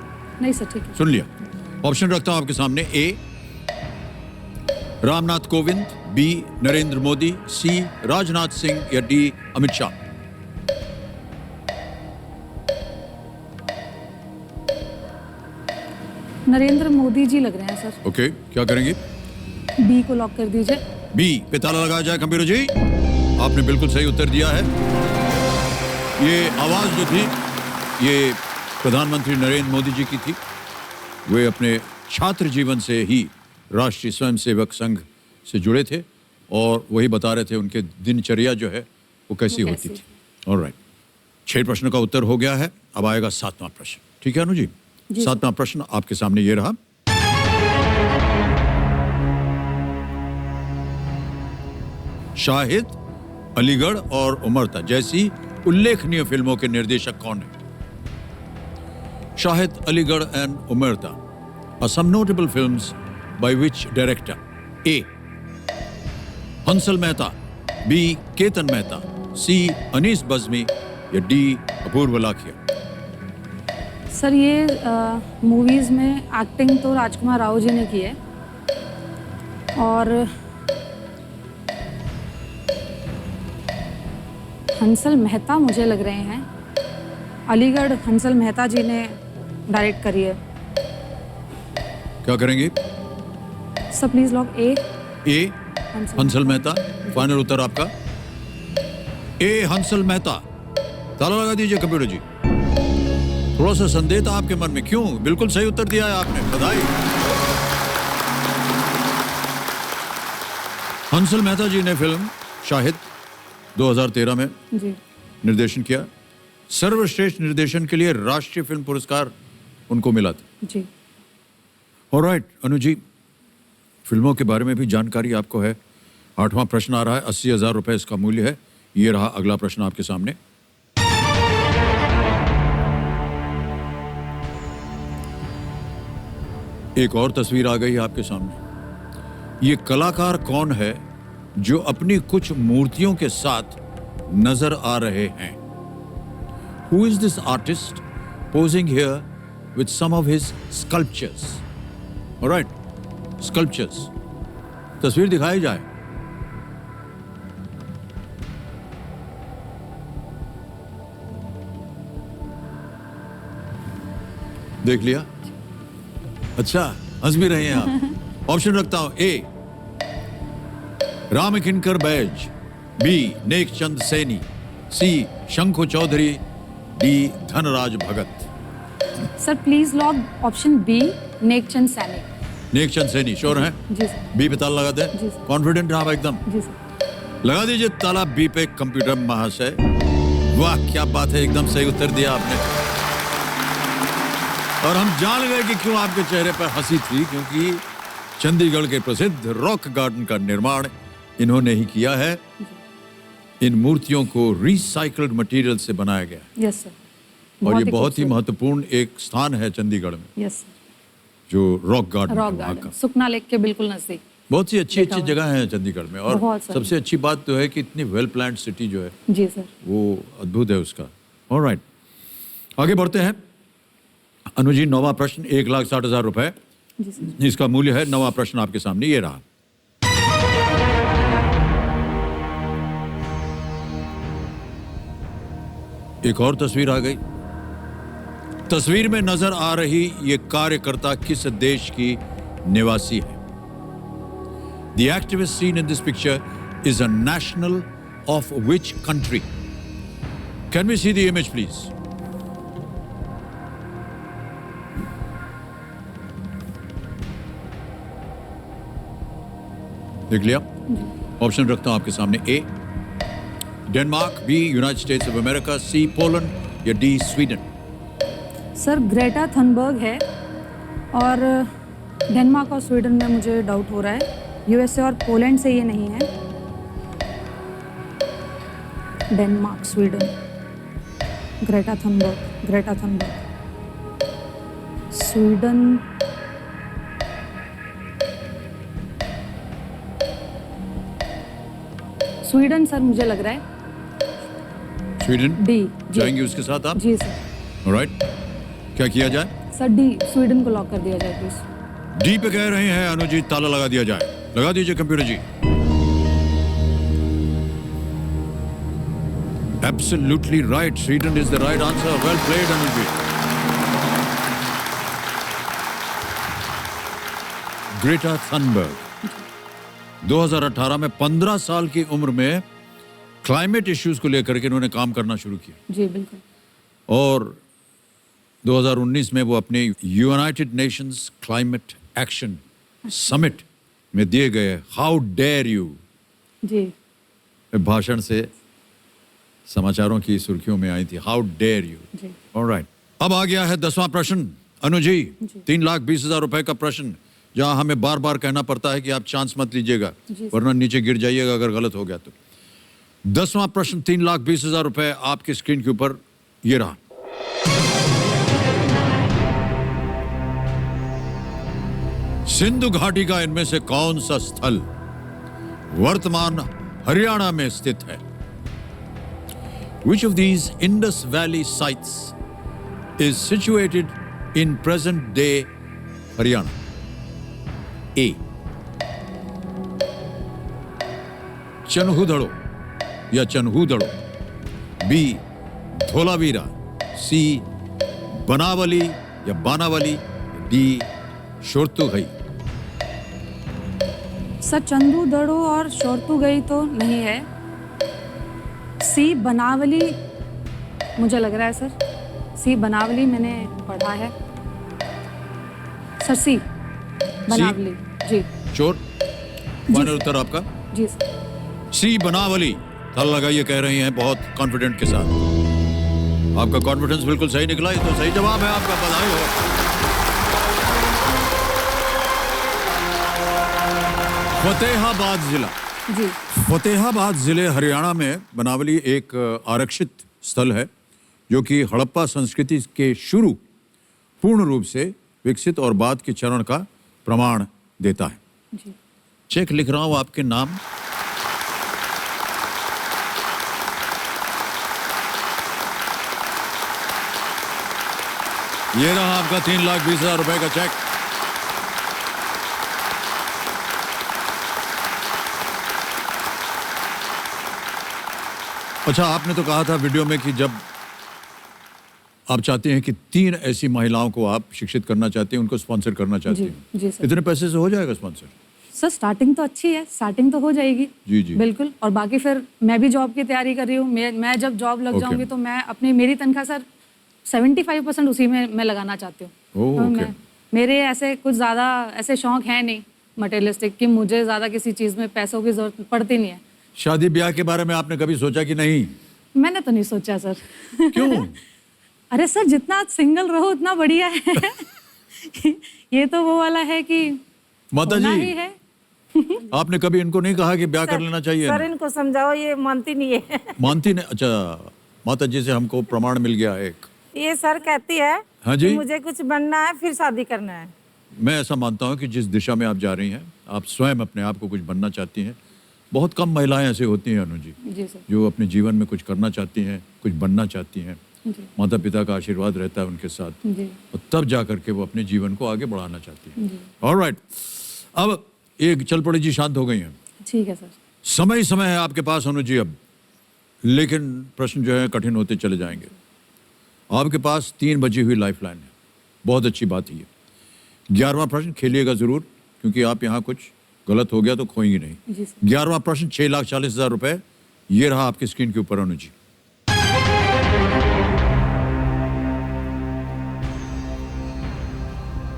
नहीं सर, ठीक है। सुन लिया। ऑप्शन रखता हूं आपके सामने। ए रामनाथ कोविंद, बी नरेंद्र मोदी, सी राजनाथ सिंह, या डी अमित शाह। नरेंद्र मोदी जी लग रहे हैं सर। ओके, क्या करेंगे? बी को लॉक कर दीजिए। बी पे ताला लगाया जाए। कंप्यूटर जी, आपने बिल्कुल सही उत्तर दिया है। ये आवाज जो थी ये प्रधानमंत्री नरेंद्र मोदी जी की थी। वे अपने छात्र जीवन से ही राष्ट्रीय स्वयंसेवक संघ से जुड़े थे, और वही बता रहे थे उनके दिनचर्या जो है वो कैसी होती थी। ऑलराइट, 6 प्रश्न का उत्तर हो गया है। अब आएगा 7वां प्रश्न। ठीक है अनु जी? 7वां प्रश्न आपके सामने ये रहा। शाहिद, अलीगढ़ और उमरता जैसी उल्लेखनीय फिल्मों के निर्देशक कौन है? Shahid, Aligarh and Omerta are some notable films by which director? A. Hansal Mehta, B. Ketan Mehta, C. Anees Bazmee, या D. अपूर्व लाखिया। सर ये मूवीज में एक्टिंग तो राजकुमार राव जी ने की है, और हंसल मेहता मुझे लग रहे हैं। अलीगढ़ हंसल मेहता जी ने डायरेक्ट करी है। क्या करेंगे? Sir please lock A. A Hansal Mehta, final उत्तर आपका? ए हंसल मेहता। ताला लगा दीजिए कंप्यूटर जी। थोड़ा सा संदेह था आपके मन में, क्यों? बिल्कुल सही उत्तर दिया है आपने, बधाई। हंसल मेहता जी ने फिल्म शाहिद 2013 में जी निर्देशन किया। सर्वश्रेष्ठ निर्देशन के लिए राष्ट्रीय फिल्म पुरस्कार उनको मिला था जी। ऑलराइट अनु जी, फिल्मों के बारे में भी जानकारी आपको है। 8वां प्रश्न आ रहा है, 80,000 रुपए इसका मूल्य है। ये रहा अगला प्रश्न आपके सामने। एक और तस्वीर आ गई है आपके सामने। ये कलाकार कौन है जो अपनी कुछ मूर्तियों के साथ नजर आ रहे हैं? Who is this artist posing here with some of his sculptures? All right, sculptures. तस्वीर दिखाई जाए। देख लिया? अच्छा, हंस भी रहे हैं आप। ऑप्शन रखता हूं। A Ramkinkar Baij, B Nekchand Saini, C Shankhu Chaudhuri, D Dhanraj Bhagat. Sir please lock option B, Nekchand Saini. Nekchand Saini sure हैं? जी सर। बी पे ताला लगा दें? जी सर। कॉन्फिडेंट हैं आप एकदम? जी सर। लगा दीजिए ताला बी पे कंप्यूटर महाशय। वाह क्या बात है, एकदम सही उत्तर दिया आपने। और हम जान गए कि क्यों आपके चेहरे पर हंसी थी, क्योंकि चंडीगढ़ के प्रसिद्ध रॉक गार्डन का निर्माण इन्होंने ही किया है। इन मूर्तियों को रिसाइकल्ड मटेरियल से बनाया गया है। Yes sir. और ये बहुत ही महत्वपूर्ण एक स्थान है चंडीगढ़ में। Yes sir. जो रॉक गार्डन रॉक गार्डन सुखना लेक के बिल्कुल नजदीक। बहुत ही अच्छी अच्छी जगह है चंडीगढ़ में। और बहुत सारी। सबसे अच्छी बात तो है कि इतनी वेल प्लान्ड सिटी जो है जी सर, वो अद्भुत है उसका। ऑलराइट, आगे बढ़ते हैं। अनुजी, 9वां प्रश्न 1,60,000 रुपए जी सर। इसका मूल्य है 9वां प्रश्न आपके सामने ये रहा। एक और तस्वीर आ गई। तस्वीर में नजर आ रही ये कार्यकर्ता किस देश की निवासी है? The activist seen in this picture is a national of which country? Can we see the image, please? देख लिया? ऑप्शन रखता हूं आपके सामने। A Denmark, B United States of America, C Poland या D Sweden. Sir Greta Thunberg है और Denmark और स्वीडन में मुझे डाउट हो रहा है। यूएसए और पोलैंड से ये नहीं है। Denmark, Sweden, Greta Thunberg, Sweden, Sweden sir मुझे लग रहा है। Sweden D. जाएंगे उसके साथ आप? जी सर। ऑलराइट, क्या किया जाए? सर डी, स्वीडन को लॉक कर दिया जाए प्लीज। डी पे कह रहे हैं अनुजी, ताला लगा दिया जाए। लगा दीजिए computer ji. Absolutely right. Sweden is the right answer. Well played, Anuji. Greta Thunberg 2018 में 15 साल की उम्र में क्लाइमेट इश्यूज को लेकर के इन्होंने काम करना शुरू किया जी बिल्कुल। और 2019 में वो अपने United Nations climate action summit में दिए गए हाउ डेयर यू जी भाषण से समाचारों की सुर्खियों में आई थी। How dare you. जी। ऑलराइट, अब आ गया है 10वां प्रश्न। अनुजी, 3,20,000 रुपए का प्रश्न, जहां हमें बार बार कहना पड़ता है कि आप चांस मत लीजिएगा वरना नीचे गिर जाइएगा अगर गलत हो गया तो। 10वां प्रश्न 3,20,000 रुपए आपकी स्क्रीन के ऊपर ये रहा। सिंधु घाटी का इनमें से कौन सा स्थल वर्तमान हरियाणा में स्थित है? Which of these Indus Valley sites is situated in present day Haryana? A. Chanhudaro या चन्हूदड़ो, B. धोलावीरा, C. बनावली या बानावली, D. शोरतुगई। सर चंदू दड़ो और शोरतुगई तो नहीं है। सी बनावली मुझे लग रहा है सर। सी बनावली मैंने पढ़ा है सर। सी बनावली जी। चोर फाइनल उत्तर आपका? जी सर। सी बनावली ताला लगाइए कह रही हैं बहुत कॉन्फिडेंट के साथ। आपका कॉन्फिडेंस बिल्कुल सही निकला, ये तो सही जवाब है आपका, बधाई हो। फतेहाबाद जिला जी। फतेहाबाद जिले हरियाणा में बनावली एक आरक्षित स्थल है जो कि हड़प्पा संस्कृति के शुरू पूर्ण रूप से विकसित और बाद के चरण का प्रमाण देता है। जी। चेक लिख रहा हूं आपके नाम। ये रहा आपका 3,20,000 रुपए का चेक। अच्छा, आपने तो कहा था वीडियो में कि जब आप चाहते हैं कि 3 ऐसी महिलाओं को आप शिक्षित करना चाहते हैं, उनको स्पॉन्सर करना चाहते हैं। जी सर। इतने पैसे से हो जाएगा स्पॉन्सर? सर स्टार्टिंग तो अच्छी है, स्टार्टिंग तो हो जाएगी। जी जी बिल्कुल। और बाकी फिर मैं भी जॉब की तैयारी कर रही हूँ। मैं जब जॉब लग जाऊंगी तो मैं अपनी मेरी तनख्वाह सर 75% उसी में मैं लगाना चाहती हूँ। मेरे ऐसे कुछ ज़्यादा ऐसे शौक हैं नहीं मटेरियलिस्टिक कि मुझे ज़्यादा किसी चीज़ में पैसों की जरूरत पड़ती नहीं है। शादी ब्याह के बारे में आपने कभी सोचा कि नहीं? मैंने तो नहीं सोचा सर। क्यों? अरे सर जितना सिंगल रहो उतना बढ़िया है। ये तो वो वाला है कि माता होना जी ही है। आपने कभी इनको नहीं कहा कि ब्याह कर लेना चाहिए? सर इनको समझाओ, ये मानती नहीं है। मानती नहीं? अच्छा, माता जी से हमको प्रमाण मिल गया एक। ये सर कहती है हाँ जी? कि मुझे कुछ बनना है फिर शादी करना है। मैं ऐसा मानता हूँ कि जिस दिशा में आप जा रही हैं, आप स्वयं अपने आप को कुछ बनना चाहती हैं। बहुत कम महिलाएं ऐसे होती हैं अनु जी, जी सर। जो अपने जीवन में कुछ करना चाहती हैं, कुछ बनना चाहती हैं। जी माता पिता का आशीर्वाद रहता है उनके साथ, जी और तब जा करके वो अपने जीवन को आगे बढ़ाना चाहती है। जी ऑलराइट, अब एक चल पड़ी जी शांत हो गई हैं। ठीक है सर। समय ही समय है आपके पास अनु जी अब, लेकिन प्रश्न जो है कठिन होते चले जाएंगे। आपके पास 3 बची हुई लाइफ लाइन है, बहुत अच्छी बात है। 11वां प्रश्न खेलिएगा जरूर, क्योंकि आप यहाँ कुछ गलत हो गया तो खोएंगे नहीं। जी सर। 11वां प्रश्न 6,40,000 रुपए, ये रहा आपकी स्क्रीन के ऊपर अनु जी।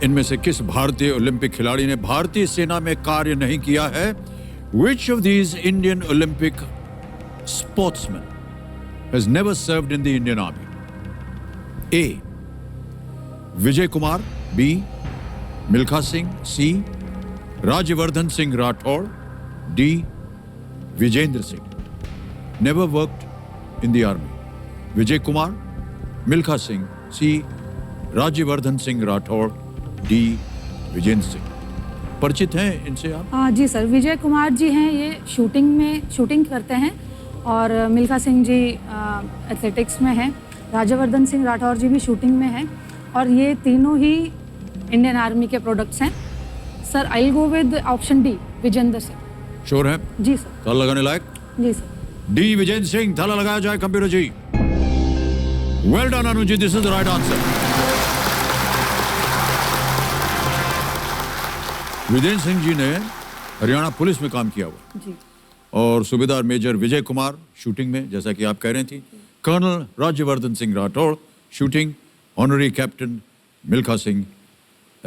इनमें से किस भारतीय ओलंपिक खिलाड़ी ने भारतीय सेना में कार्य नहीं किया है? Which of these Indian Olympic sportsmen has never served in the Indian Army? A. Vijay Kumar. B. Milkha Singh. C. Rajyavardhan Singh Rathore. D. Vijendra Singh. Never worked in the army. Vijay Kumar, Milkha Singh. C. Rajyavardhan Singh Rathore. D. Vijendra Singh. परिचित हैं इनसे आप? जी sir, Vijay Kumar ji हैं, ये shooting करते हैं, और Milkha Singh ji athletics में हैं, राजवर्धन सिंह राठौर जी भी शूटिंग में हैं, और ये तीनों ही इंडियन आर्मी के प्रोडक्ट्स हैं। Sir I will go with option D, Vijender Singh. Sure हैं? जी सर। ताला लगाने लायक? जी सर। डी विजेंद्र सिंह, ताला लगाया जाए computer ji. Well done Anu ji, this is the right answer. Vijender Singh ji ने हरियाणा पुलिस में काम किया हुआ जी, और सूबेदार मेजर विजय कुमार शूटिंग में, जैसा कि आप कह रही थी, colonel Rajyavardhan Singh Rathore shooting, honorary captain Milkha Singh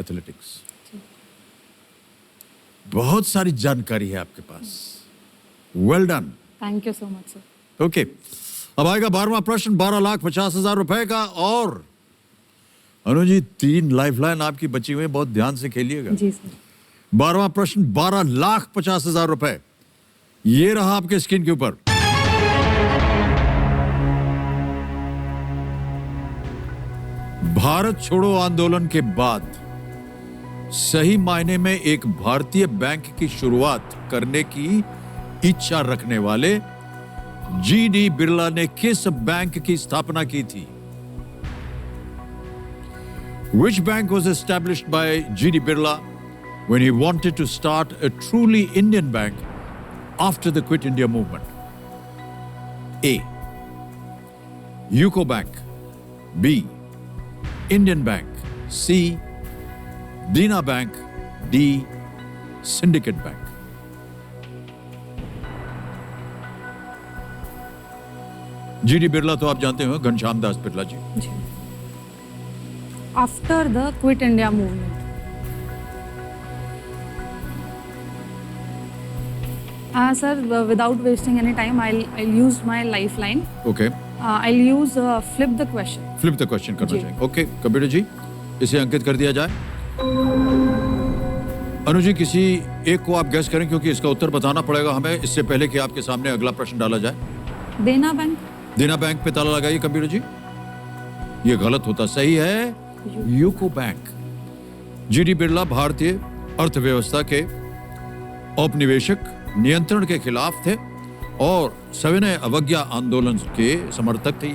athletics. बहुत सारी जानकारी है आपके पास, well done, thank you so much sir. Okay, अब आएगा 12वां प्रश्न 12,50,000 रुपए का, और अनु जी 3 लाइफलाइन आपकी बची हुई है, बहुत ध्यान से खेलिएगा। जी सर। 12वां प्रश्न 12,50,000 रुपए, ये रहा आपके स्क्रीन के ऊपर। भारत छोड़ो आंदोलन के बाद सही मायने में एक भारतीय बैंक की शुरुआत करने की इच्छा रखने वाले जीडी बिरला ने किस बैंक की स्थापना की थी? Which bank was established by G.D. Birla when he wanted to start a truly Indian bank after the Quit India movement? A. UCO Bank. B. Indian Bank. C. Dina Bank. D. Syndicate Bank. G.D. Birla तो आप जानते हो, Ghanshyam Das Birla ji. After the quit India movement. Sir, without wasting any time, I'll use my lifeline. Okay. I'll use flip the question. Flip the question करना चाहिए। Okay, computer जी इसे अंकित कर दिया जाए। अनु जी किसी एक को आप गैस करें, क्योंकि इसका उत्तर बताना पड़ेगा हमें, इससे पहले कि आपके सामने अगला प्रश्न डाला जाए। देना बैंक। देना बैंक पे ताला लगाइए कंप्यूटर जी। ये गलत होता, सही है यूको बैंक। जीडी बिरला भारतीय अर्थव्यवस्था के औपनिवेशिक नियंत्रण के खिलाफ थे और सविनय अवज्ञा आंदोलन के समर्थक थे।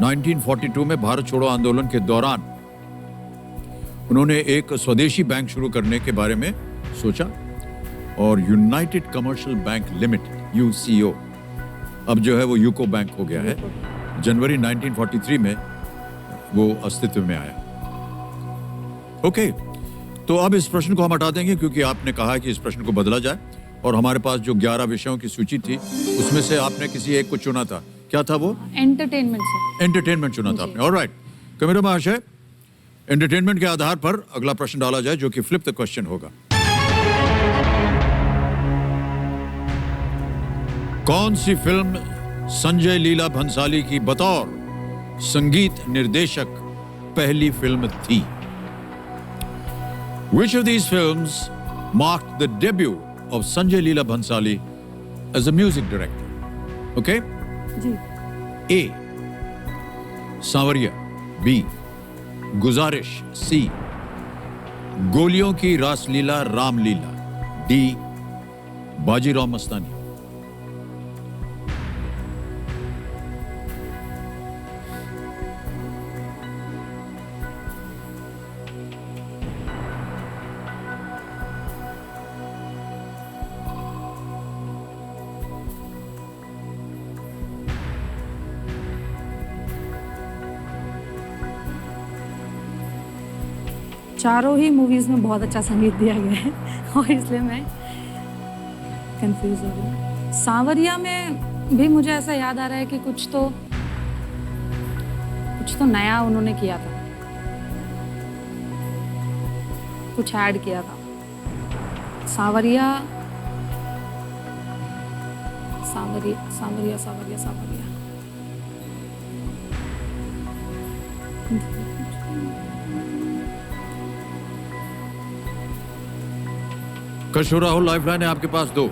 1942 में भारत छोड़ो आंदोलन के दौरान उन्होंने एक स्वदेशी बैंक शुरू करने के बारे में सोचा और United commercial bank limited UCO अब जो है वो यूको बैंक हो गया है। जनवरी 1943 में वो अस्तित्व में आया। ओके, तो अब इस प्रश्न को हम हटा देंगे क्योंकि आपने कहा कि इस प्रश्न को बदला जाए और हमारे पास जो 11 विषयों की सूची थी उसमें से आपने किसी एक को चुना था। क्या था वो? Entertainment sir. एंटरटेनमेंट चुना था आपने। ऑलराइट, कैमरा महाशय, एंटरटेनमेंट के आधार पर अगला प्रश्न डाला जाए जो कि फ्लिप द क्वेश्चन होगा। कौन सी फिल्म संजय लीला भंसाली की बतौर संगीत निर्देशक पहली फिल्म थी? Which of these films marked the debut of Sanjay Leela Bhansali as a music director? Okay? Ji. A. Sanwariya. B. गुजारिश। C. गोलियों की रासलीला रामलीला। D. बाजीराव मस्तानी। चारों ही मूवीज में बहुत अच्छा संगीत दिया गया है और इसलिए मैं कंफ्यूज हो रही हूँ। सांवरिया में भी मुझे ऐसा याद आ रहा है कि कुछ तो नया उन्होंने किया था, कुछ ऐड किया था। सांवरिया सांवरिया सांवरिया सांवरिया सांवरिया कश हो राहुल, लाइफलाइन है आपके पास 2।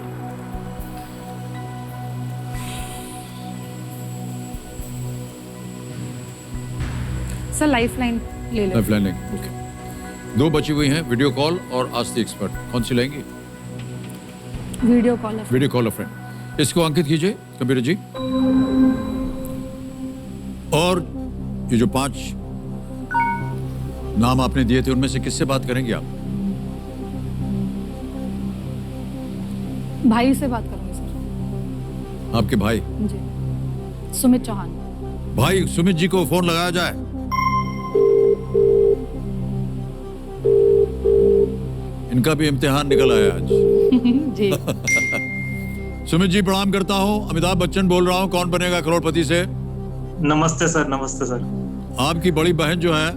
सर लाइफलाइन ले लो। लाइफलाइन लेंगे, ओके। 2 बची हुई हैं, वीडियो कॉल और आस्क द एक्सपर्ट। कौन सी लेंगी? Video call. वीडियो कॉल अ फ्रेंड। इसको अंकित कीजिए कबीर जी। और ये जो 5 नाम आपने दिए थे उनमें से किससे बात करेंगे आप? भाई से बात करूंगी सर। आपके भाई? जी, सुमित चौहान। भाई सुमित जी को फोन लगाया जाए। इनका भी इम्तिहान निकल आया आज। जी। सुमित जी प्रणाम करता हूँ, अमिताभ बच्चन बोल रहा हूँ, कौन बनेगा करोड़पति से। नमस्ते सर। नमस्ते सर। आपकी बड़ी बहन जो है,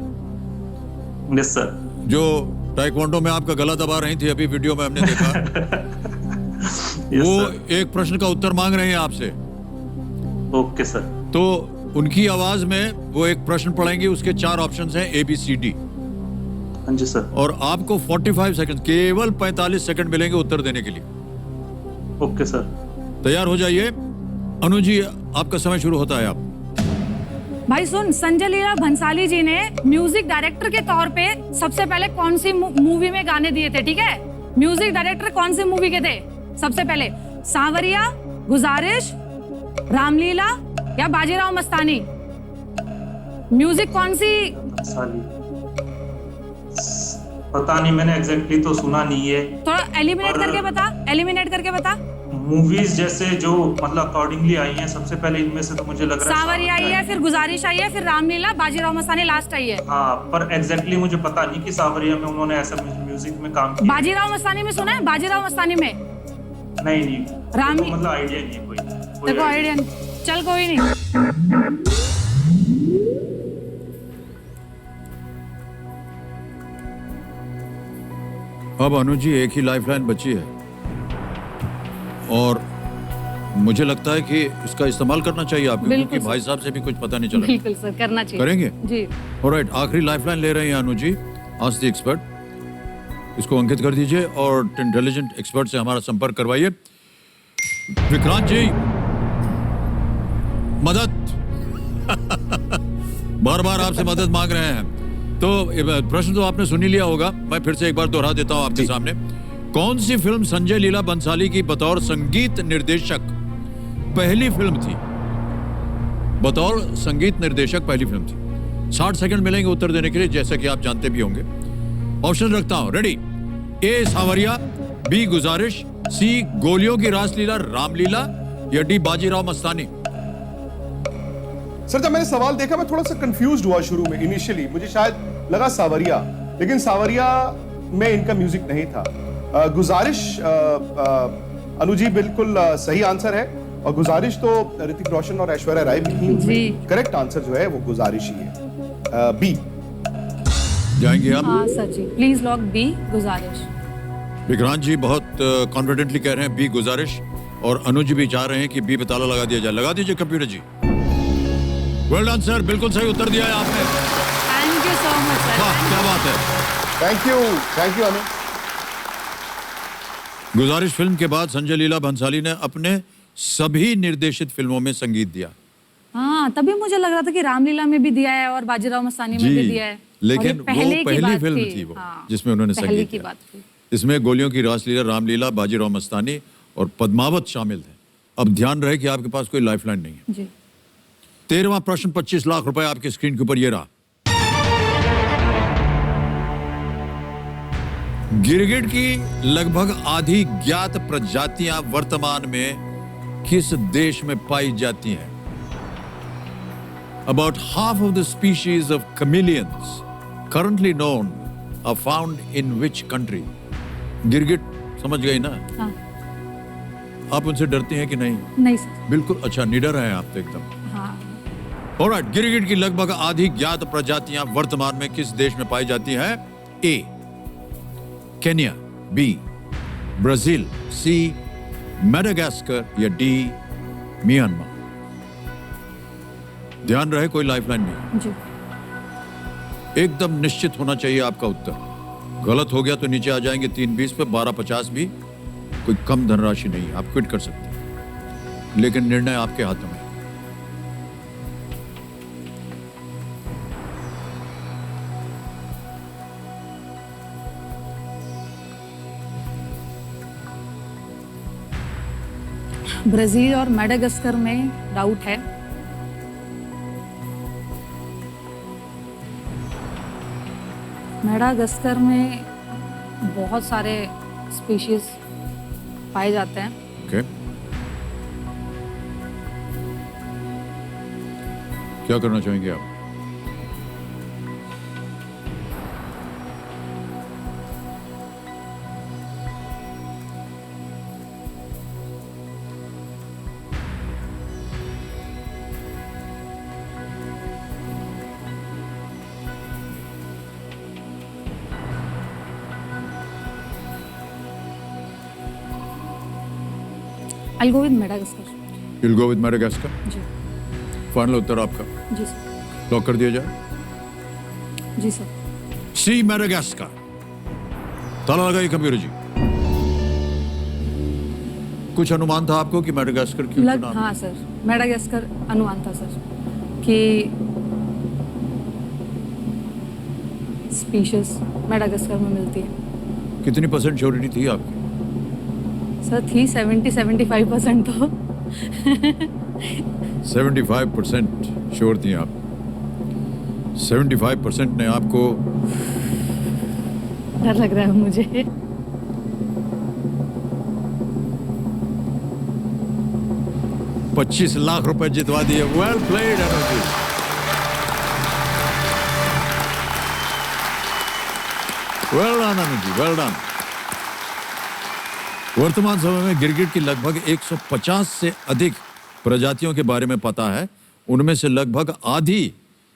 यस सर, जो टाइक्वांडो में आपका गला दबा रही थी, अभी वीडियो में हमने देखा। वो एक प्रश्न का उत्तर मांग रहे हैं आपसे। Okay sir. तो उनकी आवाज में वो एक प्रश्न पढ़ेंगे, उसके 4 ऑप्शंस हैं ABCD। हाँ जी सर। और आपको 45 सेकंड, केवल 45 सेकंड मिलेंगे उत्तर देने के लिए। Okay sir. तैयार हो जाइए। अनु जी आपका समय शुरू होता है। आप भाई सुन, संजय लीला भंसाली जी ने म्यूजिक डायरेक्टर के तौर पे सबसे पहले कौन सी मूवी में गाने दिए थे? ठीक है, म्यूजिक डायरेक्टर कौन सी मूवी के थे सबसे पहले? सांवरिया, गुजारिश, रामलीला या बाजीराव मस्तानी? म्यूजिक कौन सी? पता नहीं, मैंने एग्जैक्टली तो सुना नहीं है। थोड़ा एलिमिनेट करके बता, एलिमिनेट करके बता। मूवीज जैसे जो मतलब अकॉर्डिंगली आई हैं, सबसे पहले इनमें से तो मुझे लग रहा है सांवरिया आई है, फिर गुजारिश आई है, फिर रामलीला, बाजीराव मस्तानी लास्ट आई है। हाँ, पर एग्जैक्टली मुझे पता नहीं कि सांवरिया में उन्होंने ऐसा म्यूजिक में काम किया। बाजीराव मस्तानी में सुना है? बाजीराव मस्तानी में नहीं। रामी, तो मतलब आइडिया नहीं है कोई। देखो आइडिया नहीं। चल कोई नहीं। अब अनु जी एक ही लाइफलाइन बची है और मुझे लगता है कि इसका इस्तेमाल करना चाहिए आपको, क्योंकि भाई साहब से भी कुछ पता नहीं चला। बिल्कुल सर, करना चाहिए। करेंगे जी। ऑलराइट, आखिरी लाइफलाइन ले रहे हैं Anu ji, ask the expert. इसको अंकित कर दीजिए और इंटेलिजेंट एक्सपर्ट से हमारा संपर्क करवाइए। विक्रांत जी मदद। बार बार आपसे मदद मांग रहे हैं। तो प्रश्न तो आपने सुन ही लिया होगा, मैं फिर से एक बार दोहरा देता हूं आपके सामने। कौन सी फिल्म संजय लीला बंसाली की बतौर संगीत निर्देशक पहली फिल्म थी? बतौर संगीत निर्देशक पहली फिल्म थी। 60 सेकंड मिलेंगे उत्तर देने के लिए, जैसा कि आप जानते भी होंगे। ऑप्शन रखता हूं, रेडी? A सांवरिया, B गुजारिश, C गोलियों की रासलीला रामलीला या D बाजीराव मस्तानी? सर जब मैंने सवाल देखा मैं थोड़ा सा कंफ्यूज्ड हुआ शुरू में। इनिशियली मुझे शायद लगा सांवरिया, लेकिन सांवरिया में इनका म्यूजिक नहीं था। गुजारिश अनु जी बिल्कुल सही आंसर है, और गुजारिश तो ऋतिक रोशन और ऐश्वर्या राय भी थी। करेक्ट आंसर जो है वो गुजारिश ही है। बी जाएंगे आप? हाँ sir ji, please lock B Guzaarish. Vikrant जी बहुत कॉन्फिडेंटली कह रहे हैं बी गुजारिश, और अनु जी भी चाह रहे हैं कि बी पे ताला लगा दिया जाए। लगा दीजिए computer ji. Well done sir, बिल्कुल सही उत्तर दिया है आपने। Thank you so much sir. वाह क्या बात है। थैंक यू अनु। गुजारिश फिल्म के बाद संजय लीला भंसाली ने अपने सभी निर्देशित फिल्मों में संगीत दिया। हाँ, तभी मुझे लग रहा था कि रामलीला में भी दिया है और बाजीराव मस्तानी में भी दिया है। लेकिन वो पहली फिल्म थी वो, जिसमें उन्होंने संगीत की दिया। बात थी। इसमें गोलियों की रासलीला, रामलीला, बाजीराव मस्तानी और पद्मावत शामिल थे। अब ध्यान रहे कि आपके पास कोई लाइफलाइन नहीं है। जी। 13वां प्रश्न, 25 लाख रुपए आपके स्क्रीन के ऊपर ये रहा। गिरगिट की लगभग आधी ज्ञात प्रजातियां वर्तमान में किस देश में पाई जाती हैं? About half of the species of chameleons currently known are found in which country? गिरगिट समझ गई ना? हाँ। आप उनसे डरती हैं कि नहीं? नहीं सर। बिल्कुल, अच्छा निडर है आप तो एकदम। हाँ। ऑलराइट, गिरगिट की लगभग आधी ज्ञात प्रजातियां वर्तमान में किस देश में पाई जाती हैं? ए केन्या, बी ब्राजील, सी मेडागास्कर या डी म्यांमार। ध्यान रहे कोई लाइफलाइन नहीं। जी। एकदम निश्चित होना चाहिए आपका उत्तर। गलत हो गया तो नीचे आ जाएंगे 320 पे, 1250 भी कोई कम धनराशि नहीं है, आप क्विट कर सकते हैं, लेकिन निर्णय आपके हाथों में। ब्राजील और मेडागास्कर में डाउट है। मेडागास्कर में बहुत सारे स्पीशीज पाए जाते हैं। ओके, क्या करना चाहेंगे आप? I'll go with Madagascar. You'll go with Madagascar? जी। फाइनल उत्तर आपका? जी सर। लॉक कर दिया जाए? जी सर। C Madagascar. ताला लगाइए कंप्यूटर जी। कुछ अनुमान था आपको कि मेडागास्कर क्यों चुना? हाँ सर, मेडागास्कर अनुमान था सर कि स्पीशीज मेडागास्कर में मिलती है। कितनी परसेंट श्योरिटी थी आपकी? सर थी 70-75% तो 75% श्योर थी आप। 75% ने आपको डर लग रहा है मुझे। ₹25 लाख जितवा दिए। Well played Anuji. Well done Anuji, well done. वर्तमान समय में गिरगिट की लगभग 150 से अधिक प्रजातियों के बारे में पता है। उनमें से लगभग आधी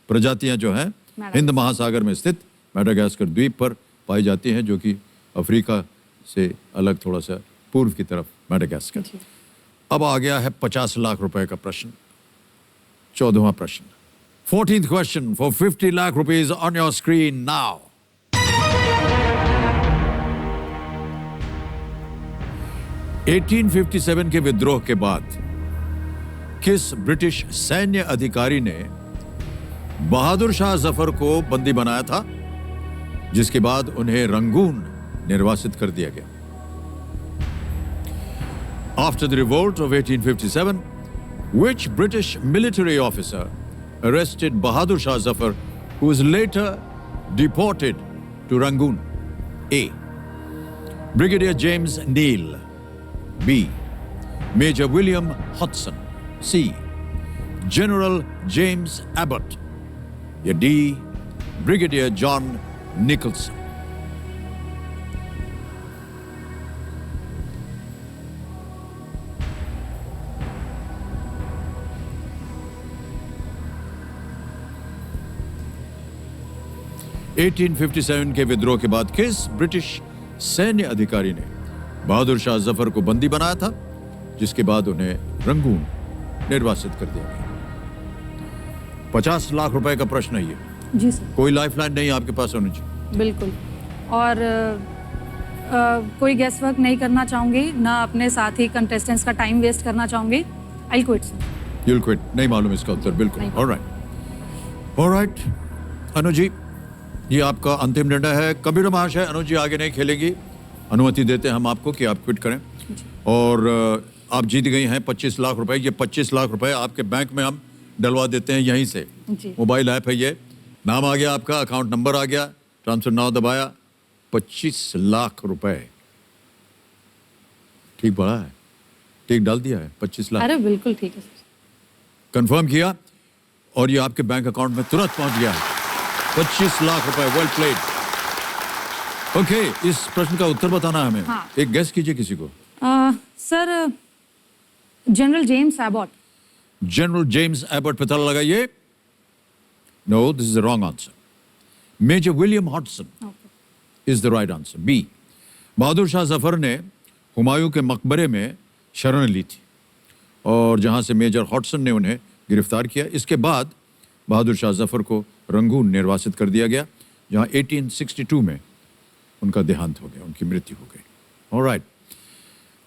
प्रजातियां जो हैं हिंद महासागर में स्थित मेडागास्कर द्वीप पर पाई जाती हैं, जो कि अफ्रीका से अलग थोड़ा सा पूर्व की तरफ मेडागास्कर। अब आ गया है 50 लाख रुपए का प्रश्न, 14वां प्रश्न। 14th question for 50 lakh rupees on your screen now. (1857) के विद्रोह के बाद किस ब्रिटिश सैन्य अधिकारी ने बहादुर शाह जफर को बंदी बनाया था, जिसके बाद उन्हें रंगून निर्वासित कर दिया गया? After the revolt of 1857, which British military officer arrested Bahadur Shah Zafar, who was later deported to Rangoon? A. Brigadier James Neal. B. Major William Hodson. C. General James Abbott. या D. Brigadier John Nicholson. (1857) के विद्रोह के बाद किस British सैन्य अधिकारी ने बहादुर शाह जफर को बंदी बनाया था, जिसके बाद उन्हें रंगून निर्वासित कर दिया गया? 50 लाख रुपए का प्रश्न है ये। जी सर। कोई लाइफलाइन नहीं आपके पास होनी चाहिए? बिल्कुल। और कोई गेस वर्क नहीं करना चाहूंगी, ना अपने साथी कंटेस्टेंट्स का टाइम वेस्ट करना चाहूंगी। I quit sir. You'll quit. नहीं मालूम इसका उत्तर। बिल्कुल। ऑलराइट अनु जी, ये आपका अंतिम निर्णय है। कंप्यूटर महाशय, अनु जी आगे नहीं खेलेंगी, अनुमति देते हैं हम आपको कि आप क्विट करें। और आप जीत गई हैं 25 लाख रुपए। ये 25 लाख रुपए आपके बैंक में हम डलवा देते हैं यहीं से। मोबाइल ऐप है ये, नाम आ गया आपका, अकाउंट नंबर आ गया, ट्रांसफर नाउ दबाया, 25 लाख रुपए। ठीक पड़ा है? ठीक डाल दिया है? 25 लाख। अरे बिल्कुल ठीक है सर। कंफर्म किया और ये आपके बैंक अकाउंट में तुरंत पहुंच गया है 25 लाख रुपए। Well played. ओके, इस प्रश्न का उत्तर बताना है हमें। हाँ। एक गेस कीजिए किसी को। Sir, general James Abbott. General James Abbott पता लगाइए। No, this is the wrong answer. Major William Hodson is the right answer, B. Bahadur Shah Zafar ने हुमायूं के मकबरे में शरण ली थी और जहां से मेजर हॉटसन ने उन्हें गिरफ्तार किया। इसके बाद बहादुर शाह जफर को रंगून निर्वासित कर दिया गया, जहां 1862 में उनका देहांत हो गया, उनकी मृत्यु हो गई। ऑलराइट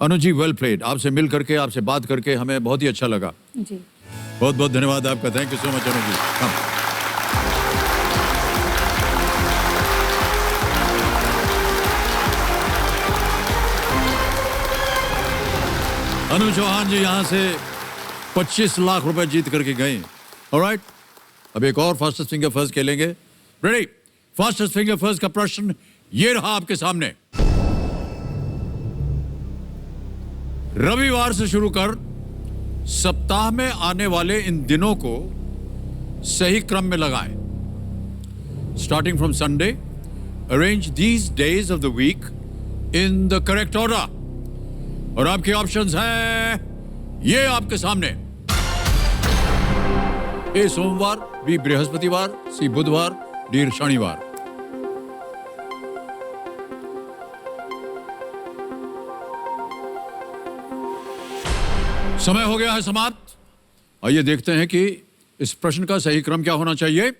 अनुज जी, वेल प्लेड। आपसे मिल करके, आपसे बात करके हमें बहुत ही अच्छा लगा जी। बहुत बहुत धन्यवाद आपका। थैंक यू सो मच अनुज जी। अनु चौहान जी यहाँ से 25 लाख रुपए जीत करके गए। ऑलराइट, अब एक और फास्टेस्ट फिंगर फर्स्ट खेलेंगे। रेडी? फास्टेस्ट फिंगर फर्स्ट का प्रश्न ये रहा आपके सामने। रविवार से शुरू कर सप्ताह में आने वाले इन दिनों को सही क्रम में लगाएं। Starting from Sunday, arrange these days of the week in the correct order. और आपके ऑप्शंस हैं ये आपके सामने। ए सोमवार, बी बृहस्पतिवार, सी बुधवार, डी शनिवार। समय हो गया है समाप्त। आइए देखते हैं कि इस प्रश्न का सही क्रम क्या होना चाहिए।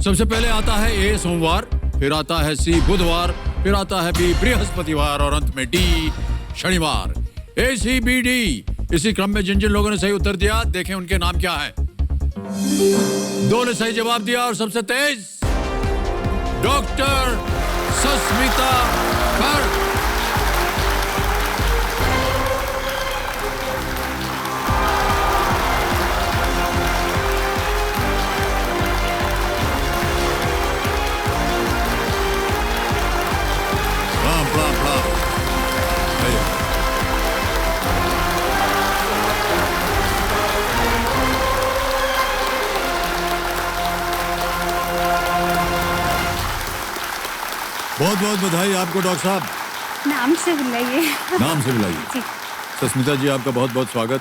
सबसे पहले आता है ए सोमवार, फिर आता है सी बुधवार, फिर आता है बी बृहस्पतिवार और अंत में डी शनिवार। ए सी बी डी। इसी क्रम में जिन जिन लोगों ने सही उत्तर दिया, देखें उनके नाम क्या है। दो ने सही जवाब दिया और सबसे तेज डॉक्टर सस्मिता गर्ग। बहुत बहुत बधाई आपको डॉक्टर साहब। नाम से बुलाइए। नाम से बुलाइए। जी। सस्मिता जी, आपका बहुत बहुत स्वागत।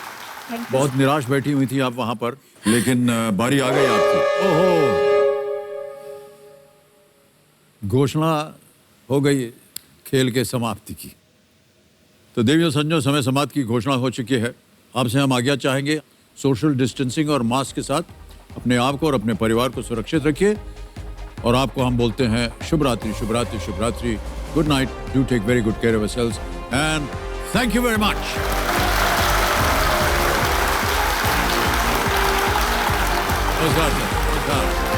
बहुत निराश बैठी हुई थी आप वहां पर, लेकिन बारी आ गई आपकी। ओहो, घोषणा हो गई खेल के समाप्ति की। तो देवियों संजों, समय समाप्ति की घोषणा हो चुकी है। आपसे हम आज्ञा चाहेंगे, सोशल डिस्टेंसिंग और मास्क के साथ अपने आप को और अपने परिवार को सुरक्षित रखिए। और आपको हम बोलते हैं शुभ रात्रि, शुभ रात्रि, शुभ रात्रि। Good night. Do take very good care of yourselves and thank you very much. नमस्कार।